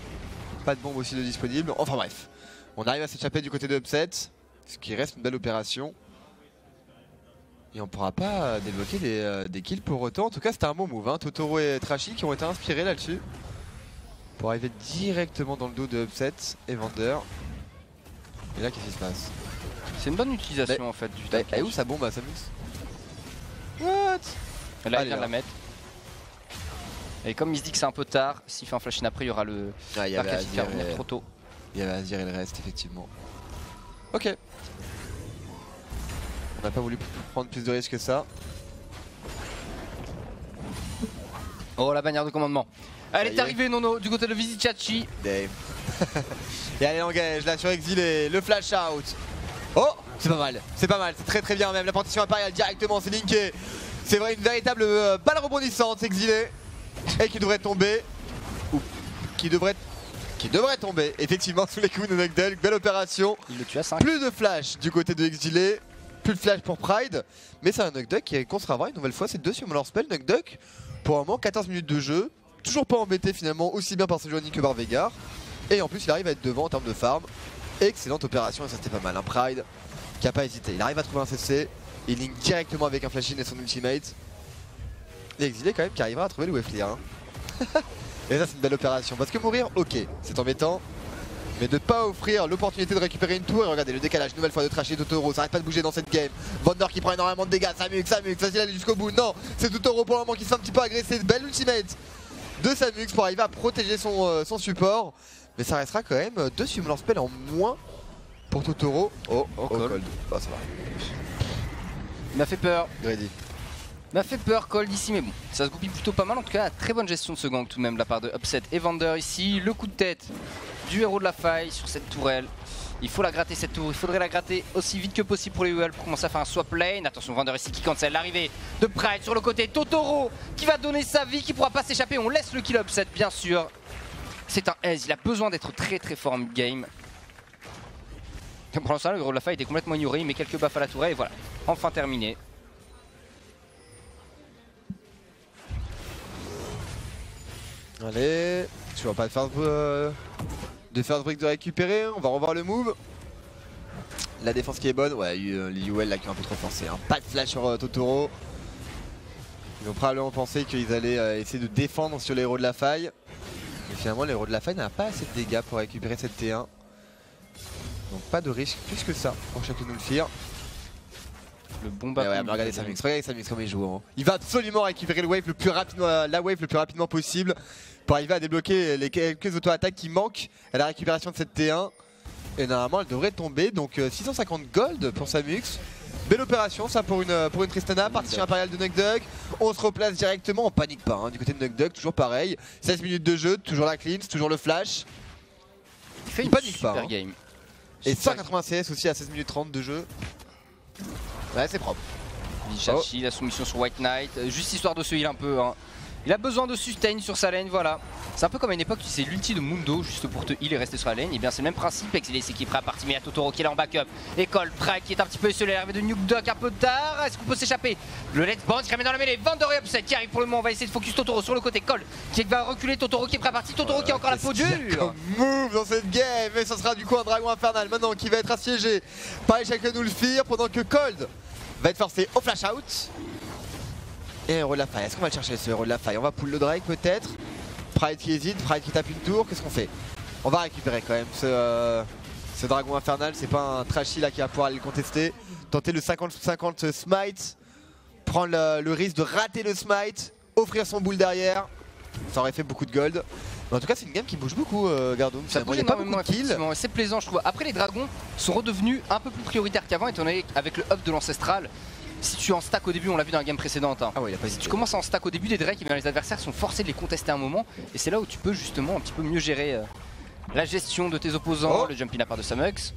Pas de bombe aussi de disponible. Enfin bref, on arrive à s'échapper du côté de Upset, ce qui reste une belle opération. Et on pourra pas débloquer des kills pour autant. En tout cas c'était un bon move, Totoro et Trashy qui ont été inspirés là-dessus. Pour arriver directement dans le dos de Upset et Vander. Et là qu'est-ce qui se passe? C'est une bonne utilisation en fait du tank. Et où sa bombe à Samus? What? Et là il vient de la mettre. Et comme il se dit que c'est un peu tard, s'il fait un flash in après il y aura le Market qui va revenir trop tôt. Il y avait Azir et le reste effectivement. Ok. On n'a pas voulu prendre plus de risques que ça. Oh la bannière de commandement. Elle est arrivée Nono du côté de Vizicachi. Dave. Et allez engage là sur Exilé, le flash out. Oh c'est pas mal, c'est très très bien même. La partition impériale directement c'est linké. C'est vrai une véritable balle rebondissante Exilé. Et qui devrait tomber. Ou qui devrait tomber effectivement sous les coups de Nugdug. Belle opération. Il le tue à 5. Plus de flash du côté de Exilé. Plus de flash pour Pride, mais c'est un Nugdug qu'on se revoit une nouvelle fois, c'est 2 sur leur spell. Nugdug, pour un moment 14 minutes de jeu, toujours pas embêté finalement aussi bien par Sejuani que par Veigar. Et en plus il arrive à être devant en termes de farm. Excellente opération et ça c'était pas mal, Pride qui a pas hésité, il arrive à trouver un CC, il link directement avec un flash in et son ultimate. Et Exilé quand même qui arrivera à trouver le wave clear. Et ça c'est une belle opération, parce que mourir ok, c'est embêtant. Mais de pas offrir l'opportunité de récupérer une tour. Et regardez le décalage nouvelle fois de Trashy et Totoro, ça arrête pas de bouger dans cette game. Vander qui prend énormément de dégâts, Samux, facile à aller jusqu'au bout. Non, c'est Totoro pour le moment qui se fait un petit peu agresser. Belle ultimate de Samux pour arriver à protéger son support. Mais ça restera quand même 2 Summoner Spell en moins pour Totoro. Oh, Cold. Bah ça va. Il m'a fait peur. Ready. Il m'a fait peur Cold ici, mais bon, ça se goupille plutôt pas mal. En tout cas, très bonne gestion de ce gang tout de même de la part de Upset et Vander ici. Le coup de tête du héros de la faille sur cette tourelle. Il faut la gratter cette tour, il faudrait la gratter aussi vite que possible pour les UL pour commencer à faire un swap lane. Attention Vander ici qui cancelle l'arrivée de Pride sur le côté. Totoro qui va donner sa vie, qui pourra pas s'échapper. On laisse le kill Upset bien sûr. C'est un aise, il a besoin d'être très très fort en mid-game. Pour l'instant le héros de la faille était complètement ignoré, il met quelques buffs à la tourelle et voilà, enfin terminé. Allez, tu vois pas de first break de récupérer, on va revoir le move. La défense qui est bonne, ouais, l'IUL là qui est un peu trop forcé, pas de flash sur Totoro. Ils ont probablement pensé qu'ils allaient essayer de défendre sur les héros de la faille. Mais finalement les héros de la faille n'ont pas assez de dégâts pour récupérer cette T1. Donc pas de risque plus que ça pour chacun nous le faire. Le bon bas. Ouais, regardez Samux comme il joue. Il va absolument récupérer le wave le plus rapidement, la wave le plus rapidement possible pour arriver à débloquer les quelques auto-attaques qui manquent à la récupération de cette T1. Et normalement elle devrait tomber, donc 650 gold pour Samux. Belle opération ça pour une Tristana, partition impériale de Nugdug. On se replace directement, on panique pas du côté de Nugdug, toujours pareil. 16 minutes de jeu, toujours la cleanse, toujours le flash. Il panique pas. Game. Et 180 CS aussi à 16 minutes 30 de jeu. Ouais c'est propre. Vizicachi, la soumission sur White Knight, juste histoire de se heal un peu. Il a besoin de sustain sur sa lane, voilà. C'est un peu comme à une époque, tu sais, l'ulti de Mundo, juste pour te heal et rester sur la lane. Et bien c'est le même principe, Exilé s'équipera à partie, mais il y a Totoro qui est là en backup. Et Cold Pride qui est un petit peu isolé, l'arrivée de Nugdug un peu tard. Est-ce qu'on peut s'échapper? Le let's bond qui remet dans la mêlée, Vander et Upset qui arrive pour le moment. On va essayer de focus Totoro sur le côté. Cold qui va reculer, Totoro qui est prêt à partir, Totoro qui a encore la peau dure. Move dans cette game, et ça sera du coup un dragon infernal maintenant qui va être assiégé par Shaken Ulfir pendant que Cold va être forcé au flash out. Et un héros de la faille. Est-ce qu'on va le chercher ce héros de la faille? On va pull le Drake peut-être. Pride qui hésite, Pride qui tape une tour. Qu'est-ce qu'on fait? On va récupérer quand même ce dragon infernal. C'est pas un trashy là qui va pouvoir aller le contester. Tenter le 50-50 smite. Prendre le risque de rater le smite. Offrir son boule derrière. Ça aurait fait beaucoup de gold. Mais en tout cas c'est une game qui bouge beaucoup Gardoum. Ça bouge énormément, effectivement, c'est plaisant je trouve. Après les dragons sont redevenus un peu plus prioritaires qu'avant étant donné avec le up de l'ancestral. Si tu es en stack au début, on l'a vu dans la game précédente, hein. Ah ouais, si tu commences en stack au début des drakes, les adversaires sont forcés de les contester un moment. Et c'est là où tu peux justement un petit peu mieux gérer la gestion de tes opposants, le jumping à part de Samux.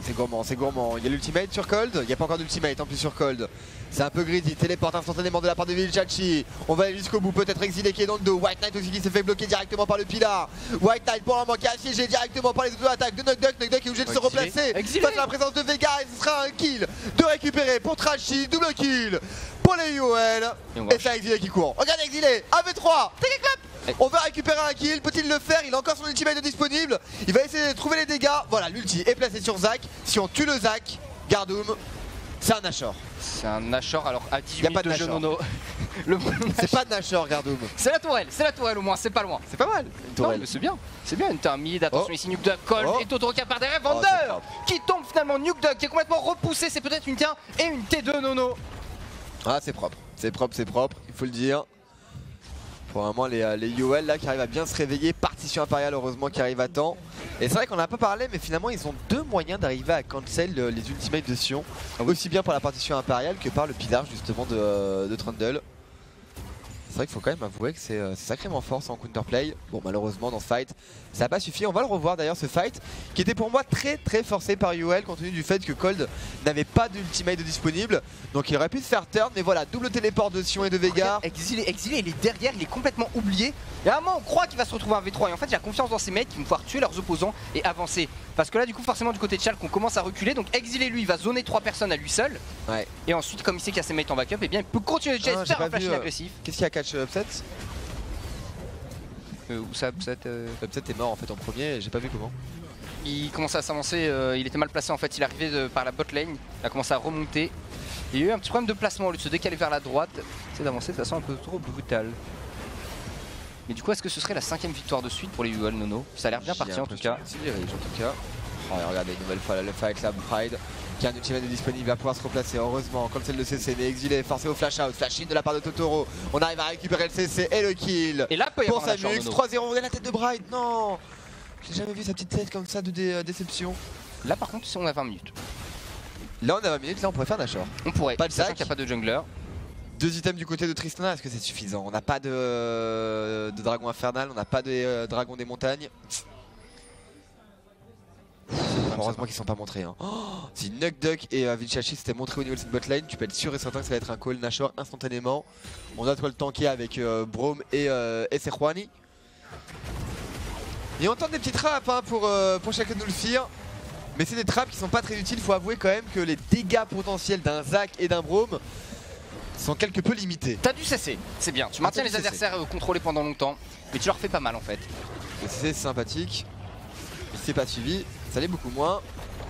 C'est gourmand, c'est gourmand. Il y a l'ultimate sur Cold, il n'y a pas encore d'ultimate en plus sur Cold. C'est un peu greedy, téléporte instantanément de la part de Vilchachi. On va aller jusqu'au bout, peut-être exilé qui est dans le dos. White Knight aussi qui s'est fait bloquer directement par le pilar. White Knight pour un moment qui est assiégé directement par les auto-attaques de Nugduck. Nugduck est obligé de se replacer face à la présence de Vega et ce sera un kill de récupérer pour Trashy, double kill pour les UOL. Et c'est Exilé qui court. Regarde Exilé, AV3, on va récupérer un kill, peut-il le faire? Il a encore son ultimate disponible. Il va essayer de trouver les dégâts. Voilà, l'ulti est placé sur Zac. Si on tue le Zac, Gardoum, c'est un Nashor. C'est un Nashor, alors à 18 minutes de jeu Nono. C'est pas de Nashor, Gardoum. C'est la tourelle au moins, c'est pas loin. C'est pas mal. Non, mais c'est bien. C'est bien, une mid, attention ici Nugduck, Cold et Totoro qui part derrière. Vander qui tombe finalement, Nugduck qui est complètement repoussé. C'est peut-être une T1 et une T2 Nono. Ah c'est propre, c'est propre, c'est propre, il faut le dire. Pour un moment les UOL là qui arrivent à bien se réveiller, partition impériale heureusement qui arrive à temps. Et c'est vrai qu'on n'a pas parlé mais finalement ils ont deux moyens d'arriver à cancel les ultimates de Sion. Aussi bien par la partition impériale que par le pilar justement de Trundle. C'est vrai qu'il faut quand même avouer que c'est sacrément fort en counterplay. Bon malheureusement dans ce fight ça n'a pas suffi. On va le revoir d'ailleurs ce fight qui était pour moi très forcé par UOL compte tenu du fait que Cold n'avait pas d'ultimate disponible. Donc il aurait pu se faire turn mais voilà, double téléport de Sion et de Vega. Exilé il est derrière, il est complètement oublié. Et à un moment on croit qu'il va se retrouver un V3 et en fait il a confiance dans ses mecs qui vont pouvoir tuer leurs opposants et avancer. Parce que là du coup forcément du côté de Chalk on commence à reculer. Donc Exilé lui il va zoner 3 personnes à lui seul. Ouais. Et ensuite comme il sait qu'il y a ses mates en backup, et bien il peut continuer de faire un flashing agressif. Qu'est-ce qu'il y a catch upset? Où ça upset Upset est mort en fait en premier, j'ai pas vu comment. Il commençait à s'avancer, il était mal placé en fait, il arrivait par la bot lane, il a commencé à remonter. Il y a eu un petit problème de placement au lieu de se décaler vers la droite, c'est d'avancer de façon un peu trop brutale. Mais du coup est-ce que ce serait la 5ème victoire de suite pour les UOL Nono? Ça a l'air bien parti en tout cas. C'est dirige en tout cas. Oh, regardez une nouvelle fois le fight là, Pride qui a un ultimate disponible, il va pouvoir se replacer heureusement quand c'est le CC mais Exilé forcé au flash out, flash in de la part de Totoro. On arrive à récupérer le CC et le kill. Et là pour Samux, 3-0, regarde la tête de Bride, non. J'ai jamais vu sa petite tête comme ça de déception. Là par contre on a 20 minutes. Là on a 20 minutes, là on pourrait faire Nashor. On pourrait, pas de sachant qu'il n'y a pas de jungler. Deux items du côté de Tristana, est-ce que c'est suffisant? On n'a pas de dragon infernal, on n'a pas de dragon des montagnes. Heureusement qu'ils sont pas montrés. Hein. Oh, si Nugduck et Vilchachi s'étaient montrés au niveau de cette botlane, tu peux être sûr et certain que ça va être un call Nashor instantanément. On a de quoi le tanker avec Braum et Sejuani. Et on tente des petites trappes hein, pour chacun de nous le faire. Mais c'est des trappes qui sont pas très utiles. Faut avouer quand même que les dégâts potentiels d'un Zac et d'un Braum sont quelque peu limités. T'as du CC, c'est bien. Tu maintiens les adversaires contrôlés pendant longtemps, mais tu leur fais pas mal en fait. Le CC c'est sympathique. Mais c'est pas suivi. Ça l'est beaucoup moins.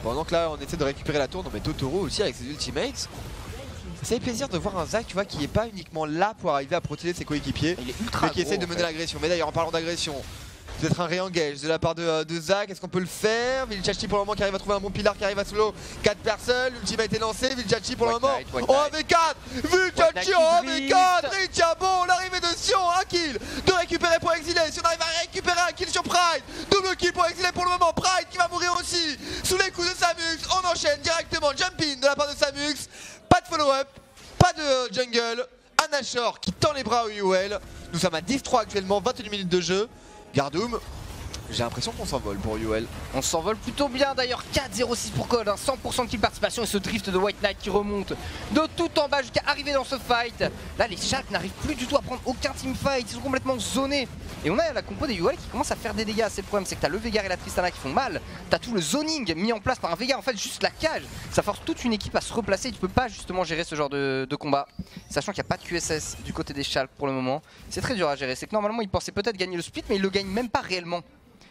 Pendant que là on essaie de récupérer la tour, non mais Totoro aussi avec ses ultimates. Ça fait plaisir de voir un Zac tu vois qui est pas uniquement là pour arriver à protéger ses coéquipiers, mais qui essaie de mener l'agression. Mais d'ailleurs en parlant d'agression, peut-être un réengage de la part de Zac, est-ce qu'on peut le faire? Vilchachi pour le moment qui arrive à trouver un bon pilar, qui arrive à solo 4 personnes, l'ultimate est lancé, Vilchachi pour le moment en AV4, Vilchachi en AV4, Ritia bon, l'arrivée de Sion, un kill de récupérer pour Exilé, si on arrive à récupérer un kill sur Pride, double kill pour Exilé pour le moment, Pride qui va mourir aussi sous les coups de Samux, on enchaîne directement, jump in de la part de Samux, pas de follow-up, pas de jungle, un Nashor qui tend les bras au UOL, nous sommes à 10-3 actuellement, 21 minutes de jeu. Gardoum, j'ai l'impression qu'on s'envole pour UOL. On s'envole plutôt bien d'ailleurs, 4-0-6 pour Cold, hein, 100% de kill participation et ce drift de White Knight qui remonte de tout en bas jusqu'à arriver dans ce fight. Là les Sharks n'arrivent plus du tout à prendre aucun teamfight, ils sont complètement zonés. Et on a la compo des UOL qui commence à faire des dégâts. C'est le problème, c'est que t'as le Veigar et la Tristana qui font mal. T'as tout le zoning mis en place par un Veigar, en fait juste la cage. Ça force toute une équipe à se replacer, tu peux pas justement gérer ce genre de combat. Sachant qu'il n'y a pas de QSS du côté des Sharks pour le moment. C'est très dur à gérer, c'est que normalement ils pensaient peut-être gagner le split mais ils le gagnent même pas réellement.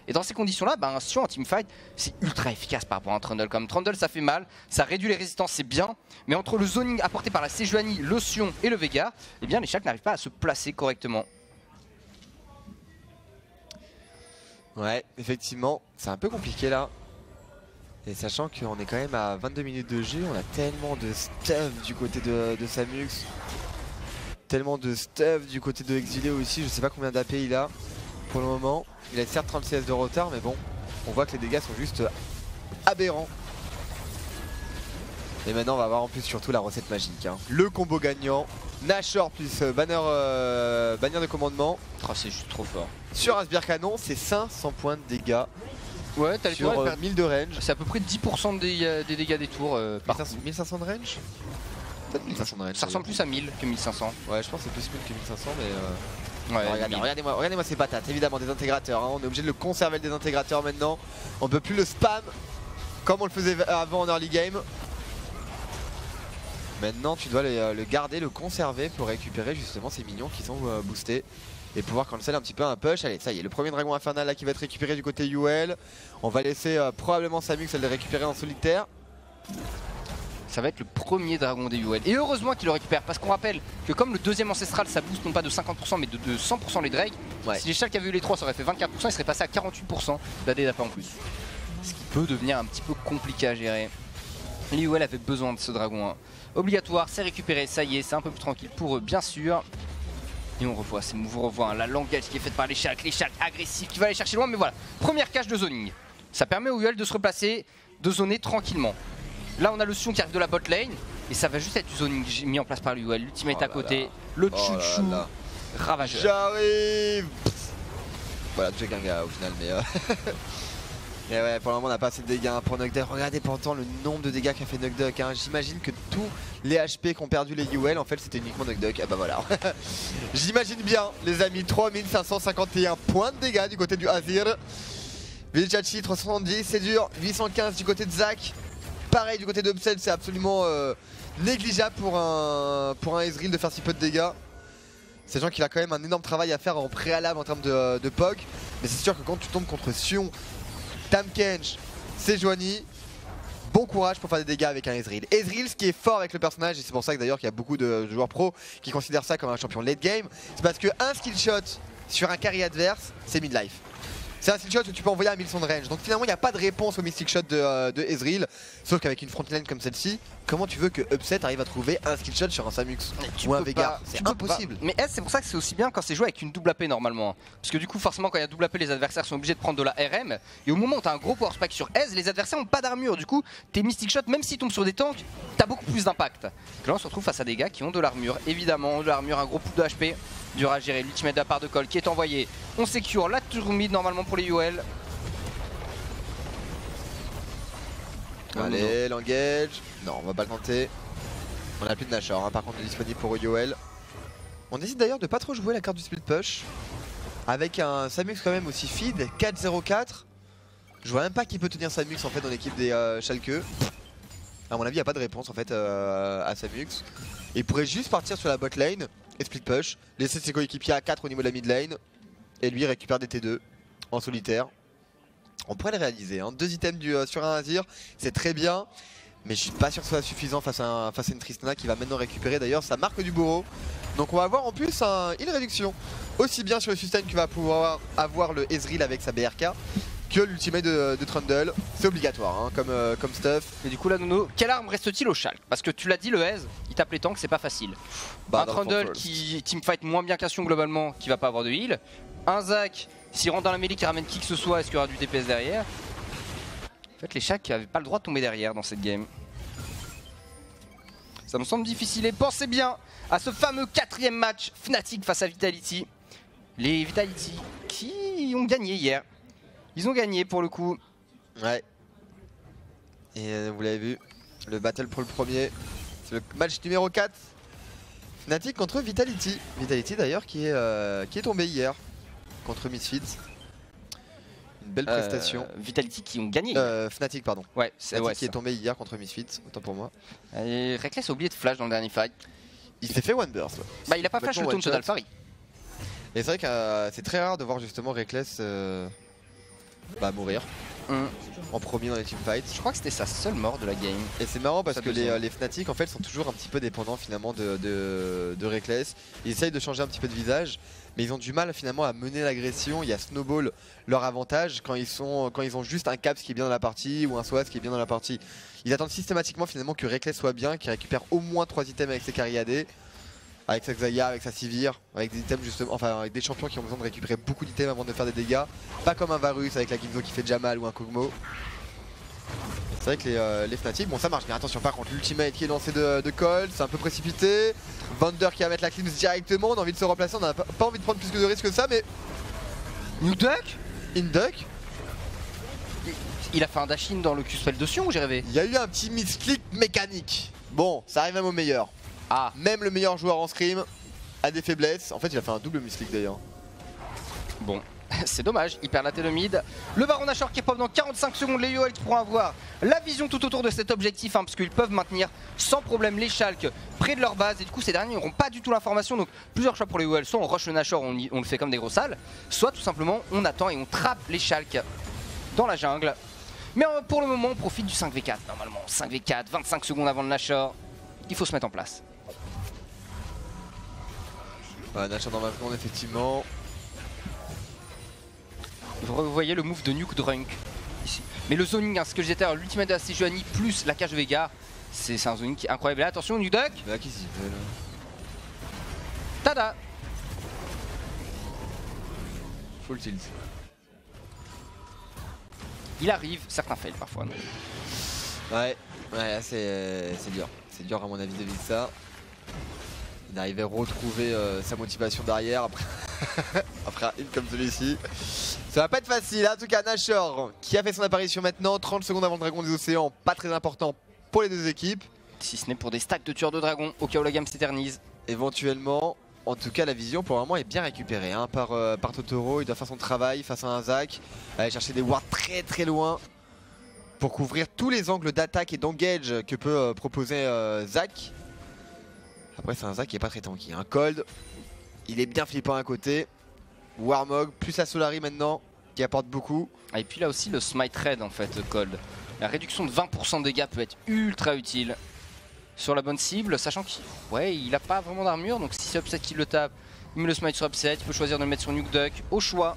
Et dans ces conditions-là, un Sion en teamfight, c'est ultra efficace par rapport à un Trundle. Comme Trundle, ça fait mal, ça réduit les résistances, c'est bien. Mais entre le zoning apporté par la Sejuani, le Sion et le Veigar, eh bien les Shulk n'arrivent pas à se placer correctement. Ouais, effectivement, c'est un peu compliqué là. Et sachant qu'on est quand même à 22 minutes de jeu, on a tellement de stuff du côté de Samux. Tellement de stuff du côté de Exilé aussi, je sais pas combien d'AP il a pour le moment. Il a certes 30 CS de retard, mais bon, on voit que les dégâts sont juste aberrants. Et maintenant on va voir en plus surtout la recette magique. Hein. Le combo gagnant, Nashor plus bannière de commandement. Oh, c'est juste trop fort. Sur un Sbire Canon, c'est 500 points de dégâts. Ouais, t'as le sur droit de 1000 de range. C'est à peu près 10% des dégâts des tours. 1500 de range. Peut-être 1500 de range. Ça ressemble plus à 1000 que 1500. Ouais, je pense que c'est plus 1000 que 1500, mais Ouais, regardez-moi ces patates, évidemment des intégrateurs. Hein. On est obligé de le conserver le désintégrateur maintenant. On peut plus le spam comme on le faisait avant en early game. Maintenant, tu dois le garder, le conserver pour récupérer justement ces minions qui sont boostés. Et pouvoir cancel un petit peu un push. Allez, ça y est, le premier dragon infernal là qui va être récupéré du côté UL. On va laisser probablement Samux le récupérer en solitaire. Ça va être le premier dragon des UL. Et heureusement qu'il le récupère, parce qu'on rappelle que comme le deuxième ancestral ça booste non pas de 50% mais de 100% les Drake, si les Shulk avaient eu les 3 ça aurait fait 24%, il serait passé à 48% d'AD d'AP en plus. Ce qui peut devenir un petit peu compliqué à gérer. Les UL avaient besoin de ce dragon 1. Obligatoire, c'est récupéré, ça y est, c'est un peu plus tranquille pour eux bien sûr. Et on revoit, vous revoit la langage qui est faite par les Shulk agressifs qui va aller chercher loin, mais voilà, première cage de zoning. Ça permet aux UL de se replacer, de zoner tranquillement. Là on a le Sion qui arrive de la bot lane, et ça va juste être du zoning mis en place par l'UL, l'ultimate à côté, le chouchou, ravageur. J'arrive. Voilà, j'ai gagné au final, mais et ouais, pour le moment on n'a pas assez de dégâts pour Nugduck. Regardez pourtant le nombre de dégâts qu'a fait Nugduck. Hein. J'imagine que tous les HP qu'ont perdu les UL, en fait c'était uniquement Nugduck. Ah bah voilà. J'imagine bien les amis, 3551 points de dégâts du côté du Azir. Vijachi 370, c'est dur. 815 du côté de Zac. Pareil du côté de Upset, c'est absolument négligeable pour un Ezreal de faire si peu de dégâts. Sachant qu'il a quand même un énorme travail à faire en préalable en termes de POC. Mais c'est sûr que quand tu tombes contre Sion, Tahm-Kench, Sejuani, bon courage pour faire des dégâts avec un Ezreal. Ezreal, ce qui est fort avec le personnage, et c'est pour ça que d'ailleurs qu'il y a beaucoup de joueurs pro qui considèrent ça comme un champion late game, c'est parce que un skill shot sur un carry adverse, c'est midlife. C'est un skill shot où tu peux envoyer à 1100 de range. Donc finalement il n'y a pas de réponse au mystic shot de Ezreal. Sauf qu'avec une frontline comme celle-ci, comment tu veux que Upset arrive à trouver un skill shot sur un Samux ou un Veigar? C'est impossible. Mais c'est pour ça que c'est aussi bien quand c'est joué avec une double AP normalement. Parce que du coup forcément quand il y a double AP les adversaires sont obligés de prendre de la RM. Et au moment où tu as un gros power spike sur Ez, les adversaires n'ont pas d'armure. Du coup tes mystic shots même s'ils tombent sur des tanks, tu as beaucoup plus d'impact. Là on se retrouve face à des gars qui ont de l'armure. Évidemment de l'armure, un gros pool de HP. Dur à gérer, l'ultimate de la part de Cole qui est envoyé. On secure la tour mid normalement pour les UL. Allez, l'engage. Non, on va pas le tenter. On a plus de Nashor, hein, par contre disponible pour UL. On décide d'ailleurs de pas trop jouer la carte du split push. Avec un Samux quand même aussi feed, 4-0-4. Je vois même pas qui peut tenir Samux en fait dans l'équipe des Schalke. À mon avis, il n'y a pas de réponse en fait à Samux. Et il pourrait juste partir sur la bot lane et split push, laisser ses coéquipiers à 4 au niveau de la mid lane. Et lui récupère des T2 en solitaire. On pourrait le réaliser, hein. 2 items sur un Azir, c'est très bien. Mais je suis pas sûr que ce soit suffisant face à une Tristana qui va maintenant récupérer d'ailleurs sa marque du bourreau. Donc on va avoir en plus un heal réduction. Aussi bien sur le sustain que va pouvoir avoir le Ezreal avec sa BRK que l'ultimate de Trundle. C'est obligatoire hein, comme stuff. Et du coup là Nono, quelle arme reste-t-il au Shulk? Parce que tu l'as dit, le Ez, il tape les tanks, c'est pas facile. Un Trundle qui teamfight moins bien qu'un Sion globalement, qui va pas avoir de heal. Un Zac, s'il rentre dans la mêlée qui ramène qui que ce soit, est-ce qu'il y aura du DPS derrière? En fait les Shulk n'avaient pas le droit de tomber derrière dans cette game. Ça me semble difficile et pensez bien à ce fameux 4ème match Fnatic face à Vitality. Les Vitality qui ont gagné hier. Ils ont gagné pour le coup. Ouais. Et vous l'avez vu, le battle pour le premier. C'est le match numéro 4. Fnatic contre Vitality. Vitality d'ailleurs qui est tombé hier contre Misfits. Une belle prestation. Vitality qui ont gagné. Fnatic pardon. Ouais, c'est Fnatic qui est tombé hier contre Misfits, autant pour moi. Et Reckless a oublié de flash dans le dernier fight. Il s'est fait one burst. Ouais. Bah il a pas flash le taunt d'Alphari. Et c'est vrai que c'est très rare de voir justement Reckless bah, mourir Hum. en premier dans les teamfights. Je crois que c'était sa seule mort de la game. Et c'est marrant parce Ça que les Fnatic en fait sont toujours un petit peu dépendants finalement de Reckless. Ils essayent de changer un petit peu de visage, mais ils ont du mal finalement à mener l'agression. Il y a Snowball leur avantage quand ils ont juste un Caps qui est bien dans la partie ou un Swaz qui est bien dans la partie. Ils attendent systématiquement finalement que Reckless soit bien, qu'il récupère au moins 3 items avec ses carry AD, avec sa Xayah, avec sa Sivir, avec des items justement, enfin avec des champions qui ont besoin de récupérer beaucoup d'items avant de faire des dégâts. Pas comme un Varus avec la Ginzo qui fait déjà mal ou un Kog'Maw. C'est vrai que les Fnatic, bon ça marche bien, attention par contre l'ultimate qui est lancé de Cold, c'est un peu précipité. Vander qui va mettre la cleanse directement, on a envie de se remplacer, on n'a pas envie de prendre plus de risques que ça, mais... Nukeduck Induck, il a fait un dash-in dans le Q-spell de Sion ou j'ai rêvé? il y a eu un petit misclick mécanique. Bon, ça arrive même au meilleur. Ah, Même le meilleur joueur en scrim a des faiblesses, en fait il a fait un double misclick d'ailleurs. bon. C'est dommage, il perd la tête de mid. Le Baron Nashor qui pop dans 45 secondes, les UOL qui pourront avoir la vision tout autour de cet objectif, hein, parce qu'ils peuvent maintenir sans problème les Schalke près de leur base. Et du coup, ces derniers n'auront pas du tout l'information. Donc, plusieurs choix pour les UOL. Soit on rush le Nashor, on le fait comme des gros salles, soit tout simplement on attend et on trappe les Schalke dans la jungle. Mais pour le moment, on profite du 5v4. Normalement, 5v4, 25 secondes avant le Nashor. Il faut se mettre en place. Nashor dans 20 secondes, effectivement. Vous voyez le move de Nuke Drunk ici. Mais le zoning, hein, ce que je disais, l'ultimate de la Sejuani plus la cage de Veigar, c'est un zoning qui est incroyable. Et là, attention, Nukeduck. Là, qu'est-ce qu'il fait là? Tada. Full tilt. Il arrive, certains fails parfois. Non. Ouais, c'est dur. C'est dur à mon avis de vivre ça. D'arriver à retrouver sa motivation derrière après, après un hit comme celui-ci. Ça va pas être facile, en tout cas Nashor qui a fait son apparition maintenant, 30 secondes avant le Dragon des Océans, pas très important pour les deux équipes. Si ce n'est pour des stacks de tueurs de dragons, au cas où la gamme s'éternise. Éventuellement, en tout cas la vision pour le moment est bien récupérée hein, par Totoro, il doit faire son travail face à un Zac, aller chercher des wards très très loin pour couvrir tous les angles d'attaque et d'engage que peut proposer Zac. Après c'est un Zac qui est pas très tanky, un Cold, il est bien flippant à côté. Warmog plus la Solari maintenant qui apporte beaucoup. Ah, et puis là aussi le Smite Red en fait, Cold. La réduction de 20% de dégâts peut être ultra utile sur la bonne cible, sachant qu'il a pas vraiment d'armure, donc si c'est Upset qui le tape, il met le Smite sur Upset, il peut choisir de le mettre sur Nukeduck au choix.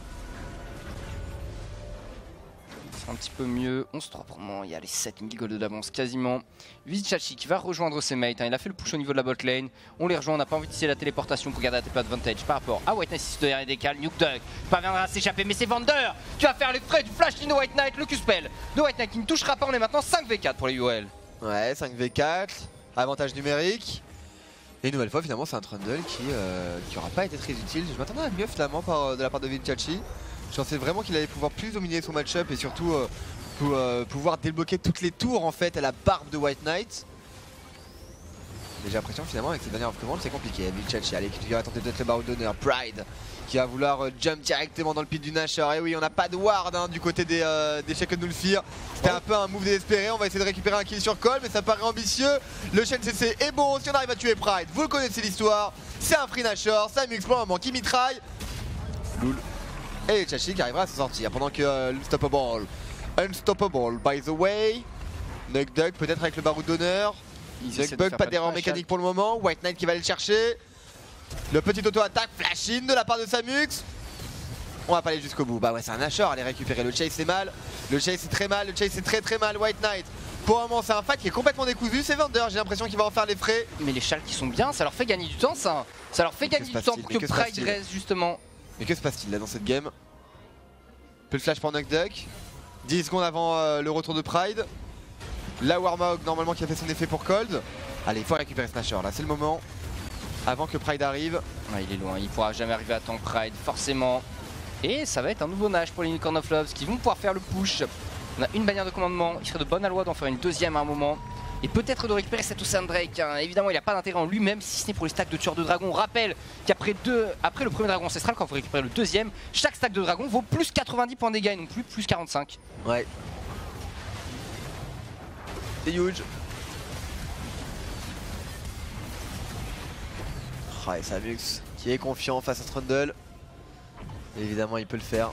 C'est un petit peu mieux, 11-3 pour le moment, il y a les 7000 gold d'avance quasiment. Vizicsacsi qui va rejoindre ses mates, hein. Il a fait le push au niveau de la bot lane, on les rejoint, on n'a pas envie d'utiliser la téléportation pour garder la TP advantage par rapport à White Knight si derrière les décales. Nukeduck parviendra à s'échapper, mais c'est Vander qui va faire les frais du flash in de White Knight, le Q-spell de White Knight qui ne touchera pas, on est maintenant 5v4 pour les UOL. Ouais, 5v4, avantage numérique. Et une nouvelle fois finalement c'est un Trundle qui aura pas été très utile. Je m'attendais à mieux finalement de la part de Vizicsacsi. Je pensais vraiment qu'il allait pouvoir plus dominer son match-up et surtout pouvoir débloquer toutes les tours en fait à la barbe de White Knight. Mais j'ai l'impression finalement avec cette dernière commande c'est compliqué. Vizicsacsi allez qui va tenter d'être le baron d'honneur. Pride qui va vouloir jump directement dans le pit du Nashor. Et oui on n'a pas de ward hein, du côté des Shaken Nulfir. C'était un peu un move désespéré. On va essayer de récupérer un kill sur Cole mais ça paraît ambitieux. Le chaîne CC est bon si on arrive à tuer Pride. Vous le connaissez l'histoire. C'est un free Nashor. Samux pour le moment qui mitraille. Loul. Et Chachi qui arrivera à s'en sortir pendant que Unstoppable by the way. Nukeduck peut-être avec le baroud d'honneur. Nukeduck pas d'erreur mécanique pour le moment. White Knight qui va aller le chercher. Le petit auto-attaque flash in de la part de Samux. On va pas aller jusqu'au bout. Bah ouais c'est un Nashor, aller récupérer le chase c'est mal. Le chase c'est très mal, le chase c'est très mal. White Knight. Pour le moment c'est un fight qui est complètement décousu. C'est Vander, j'ai l'impression qu'il va en faire les frais. Mais les Schalke qui sont bien, ça leur fait gagner du temps ça. Ça leur fait gagner du temps pour que Pride reste justement. Mais que se passe-t-il là dans cette game? Peu de flash pour Nukeduck. 10 secondes avant le retour de Pride. La Warmog normalement qui a fait son effet pour Cold. Allez il faut récupérer ce Nashor là, c'est le moment. Avant que Pride arrive. Ouais, il est loin, il pourra jamais arriver à temps Pride forcément. Et ça va être un nouveau Nash pour les Unicorn of Loves qui vont pouvoir faire le push. On a une bannière de commandement, il serait de bonne loi d'en faire une deuxième à un moment. Et peut-être de récupérer cet Ocean Drake, hein. Évidemment il n'a pas d'intérêt en lui-même si ce n'est pour les stacks de tueurs de dragon. On rappelle qu'après le premier dragon ancestral, quand vous récupérez le deuxième, chaque stack de dragon vaut plus 90 points de dégâts et non plus plus 45. Ouais. C'est huge. Oh, et Samux qui est confiant face à Trundle. Évidemment il peut le faire.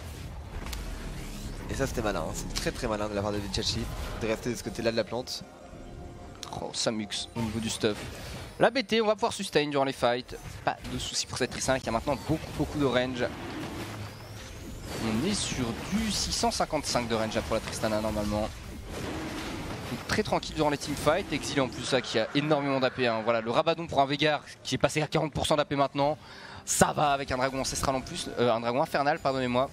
Et ça c'était malin, hein. C'est très très malin de la part de Vichachi de rester de ce côté là de la plante. Oh, Samux au niveau du stuff. La BT, on va pouvoir sustain durant les fights. Pas de soucis pour cette Tristana qui a maintenant beaucoup de range. On est sur du 655 de range pour la Tristana normalement. Donc, très tranquille durant les teamfights. Exilé en plus ça qui a énormément d'AP. Hein. Voilà, le Rabadon pour un Veigar qui est passé à 40% d'AP maintenant. Ça va avec un dragon ancestral en plus. Un dragon infernal, pardonnez-moi.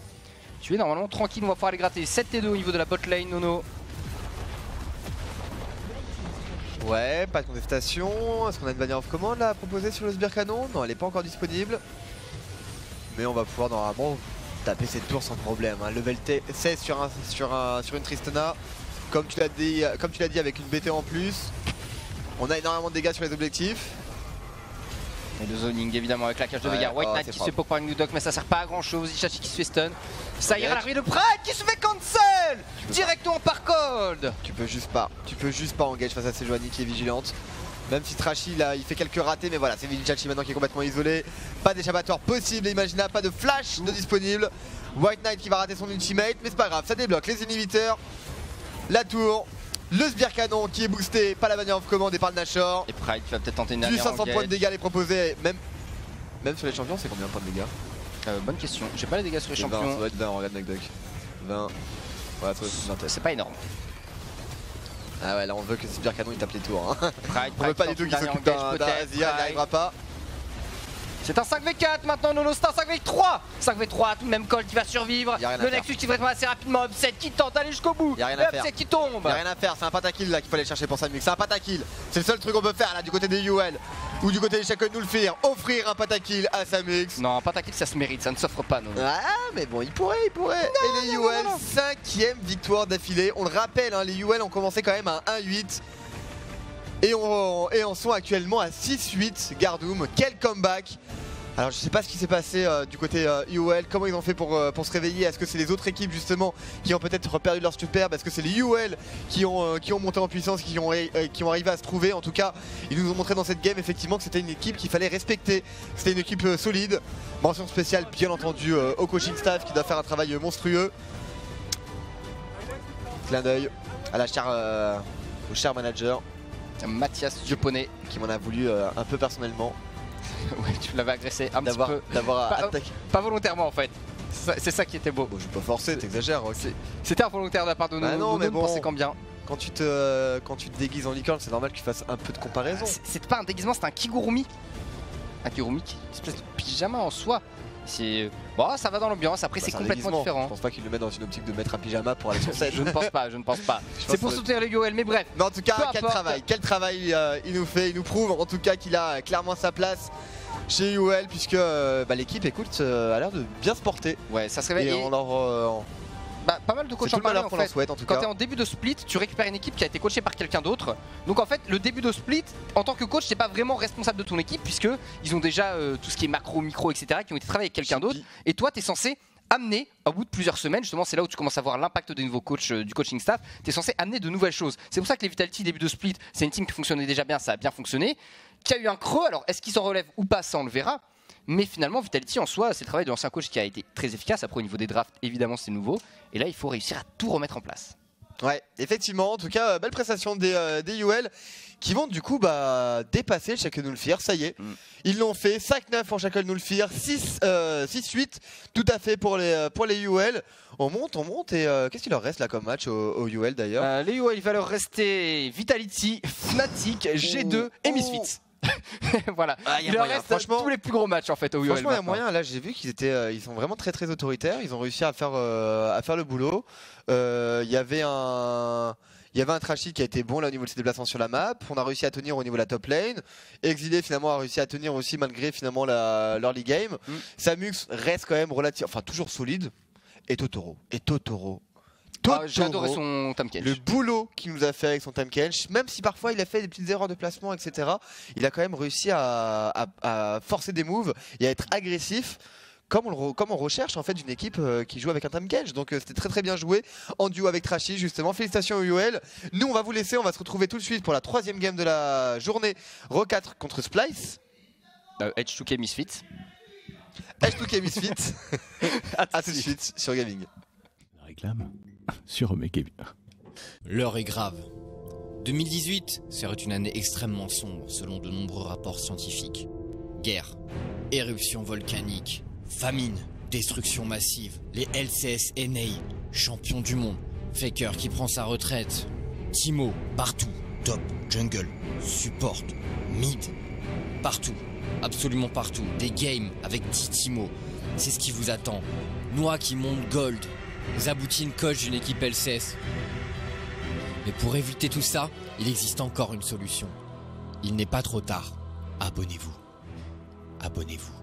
Tu es normalement tranquille, on va pouvoir aller gratter 7T2 au niveau de la bot lane, Nono. Ouais, pas de contestation. Est-ce qu'on a une bannière of command là à proposer sur le Sbire Canon? Non, elle n'est pas encore disponible. Mais on va pouvoir normalement taper cette tour sans problème. Hein. Level 16 sur une Tristana. Comme tu l'as dit avec une BT en plus. On a énormément de dégâts sur les objectifs. Et le zoning évidemment avec la cage de Veigar. White Knight qui se fait poke par une Nudok mais ça sert pas à grand chose. Ishachi qui se fait stun. Ça ira l'arrivée de Pride qui se fait cancel directement par cold. Tu peux juste pas engage face à Sejuani qui est vigilante. Même si Trashy là il fait quelques ratés, mais voilà, c'est Vichachi maintenant qui est complètement isolé. Pas d'échappatoire possible et imaginable, pas de flash de disponible. White Knight qui va rater son ultimate, mais c'est pas grave, ça débloque les inhibiteurs, la tour, le Sbire Canon qui est boosté, pas la bannière of command et par le Nashor. Et Pride qui va peut-être tenter une Du dernière 500 engage. points de dégâts les proposés, même sur les champions, c'est combien de points de dégâts? Bonne question, j'ai pas les dégâts sur les 20, champions. ça doit être 20, regarde McDuck. 20, voilà, ça doit être une vingtaine. C'est pas énorme. Ah ouais, là on veut que Sbire Canon il tape les tours. Hein. Pride, On veut pas du tout qu'il s'occupe d'un Azir, il n'y arrivera pas. C'est un 5v4 maintenant, Nono, c'est un 5v3. 5v3, tout de même Cold qui va survivre. Le Nexus qui va être assez rapidement, Upset qui tente d'aller jusqu'au bout. Y a rien à faire. Upset qui tombe. Y a rien à faire, c'est un pentakill là qu'il faut aller chercher pour Samux. C'est un pentakill. C'est le seul truc qu'on peut faire là du côté des UL ou du côté des Shaken Nulfir. Offrir un pentakill à Samux. Non, un pentakill ça se mérite, ça ne s'offre pas, Nono. Ah, mais bon, il pourrait. Et les UL, 5ème victoire d'affilée. On le rappelle, hein, les UL ont commencé quand même à 1-8. Et on sont actuellement à 6-8. Gardoum, quel comeback! Alors je sais pas ce qui s'est passé du côté UL, comment ils ont fait pour se réveiller. Est-ce que c'est les autres équipes justement qui ont peut-être perdu leur superbe? Est-ce que c'est les UL qui ont monté en puissance, qui ont arrivé à se trouver? En tout cas, ils nous ont montré dans cette game effectivement que c'était une équipe qu'il fallait respecter. C'était une équipe solide. Mention spéciale bien entendu au coaching staff qui doit faire un travail monstrueux. Clin d'œil à au cher manager Mathias Dieponnet qui m'en a voulu un peu personnellement. Ouais, tu l'avais agressé un petit peu. D'avoir attaqué. Pas volontairement en fait. C'est ça qui était beau. Bon, je vais pas forcer, t'exagères. Okay. C'était involontaire de la part de Bah nous. non, mais bon, pensez quand bien. Quand tu te déguises en licorne, c'est normal que tu fasses un peu de comparaison. C'est pas un déguisement, c'est un kigurumi. Un kigurumi qui est une espèce de pyjama en soi. C'est bon, ça va dans l'ambiance. Après, c'est complètement différent. Je pense pas qu'il le met dans une optique de mettre un pyjama pour aller sur scène. Je ne pense pas. C'est pour soutenir les UL, mais bref. Mais en tout cas, quel travail il nous fait. Il nous prouve en tout cas qu'il a clairement sa place chez UL, puisque l'équipe, écoute, a l'air de bien se porter. Ouais, ça se réveille. Et on leur pas mal de coachs en parlaient en fait. Souhaite, en tout Quand cas. t'es en début de split, tu récupères une équipe qui a été coachée par quelqu'un d'autre. Donc en fait, le début de split, en tant que coach, t'es pas vraiment responsable de ton équipe puisque ils ont déjà tout ce qui est macro, micro, etc. qui ont été travaillés avec quelqu'un d'autre. Et toi, t'es censé amener, au bout de plusieurs semaines, justement, c'est là où tu commences à voir l'impact des nouveaux coachs du coaching staff. T'es censé amener de nouvelles choses. C'est pour ça que les Vitality début de split, c'est une team qui fonctionnait déjà bien, ça a bien fonctionné. Qui a eu un creux. Alors, est-ce qu'ils s'en relèvent ou pas, ça on le verra. Mais finalement, Vitality en soi, c'est le travail de l'ancien coach qui a été très efficace. Après, au niveau des drafts, évidemment, c'est nouveau. Et là, il faut réussir à tout remettre en place. Ouais, effectivement. En tout cas, belle prestation des UL qui vont du coup dépasser le Shackle Nulfir. Ça y est, ils l'ont fait. 5-9 pour Shackle Nulfir, 6-8 tout à fait pour les UL. On monte. Et qu'est-ce qu'il leur reste là comme match aux UL d'ailleurs? Les UL, il va leur rester Vitality, Fnatic, G2 et Misfits. Voilà, il leur reste tous les plus gros matchs en fait au UL. Franchement, il y a moyen. Là, j'ai vu ils sont vraiment très très autoritaires. Ils ont réussi à faire le boulot. Il y avait un Trashy qui a été bon là au niveau de ses déplacements sur la map. On a réussi à tenir au niveau de la top lane. Exilé finalement a réussi à tenir aussi malgré finalement l'early game. Samux reste quand même toujours solide. Et Totoro. J'ai adoré son Tahm Kench. Le boulot qu'il nous a fait avec son Tahm Kench, même si parfois il a fait des petites erreurs de placement, etc. Il a quand même réussi à forcer des moves et à être agressif. Comme on recherche en fait une équipe qui joue avec un Tahm Kench. Donc c'était très très bien joué en duo avec Trashy justement. Félicitations aux UL. Nous on va vous laisser, on va se retrouver tout de suite pour la 3ème game de la journée. Raw 4 contre Splice. H2K Misfits. H2K Misfits. À tout de suite sur Gaming. La réclame. sur Mekebi. L'heure est grave. 2018 serait une année extrêmement sombre selon de nombreux rapports scientifiques. Guerre, éruption volcanique, famine, destruction massive, les LCS NA, champion du monde, Faker qui prend sa retraite, Timo, partout, top, jungle, support, mid, partout, absolument partout, des games avec 10 Timo, c'est ce qui vous attend. Noah qui monte gold, Zabutin coach d'une équipe LCS. Mais pour éviter tout ça, il existe encore une solution. Il n'est pas trop tard. Abonnez-vous. Abonnez-vous.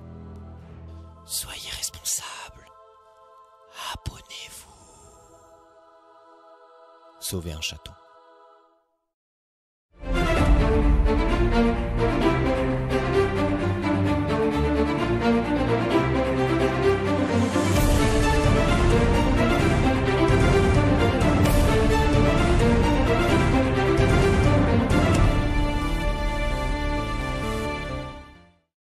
Soyez responsables. Abonnez-vous. Sauvez un chaton.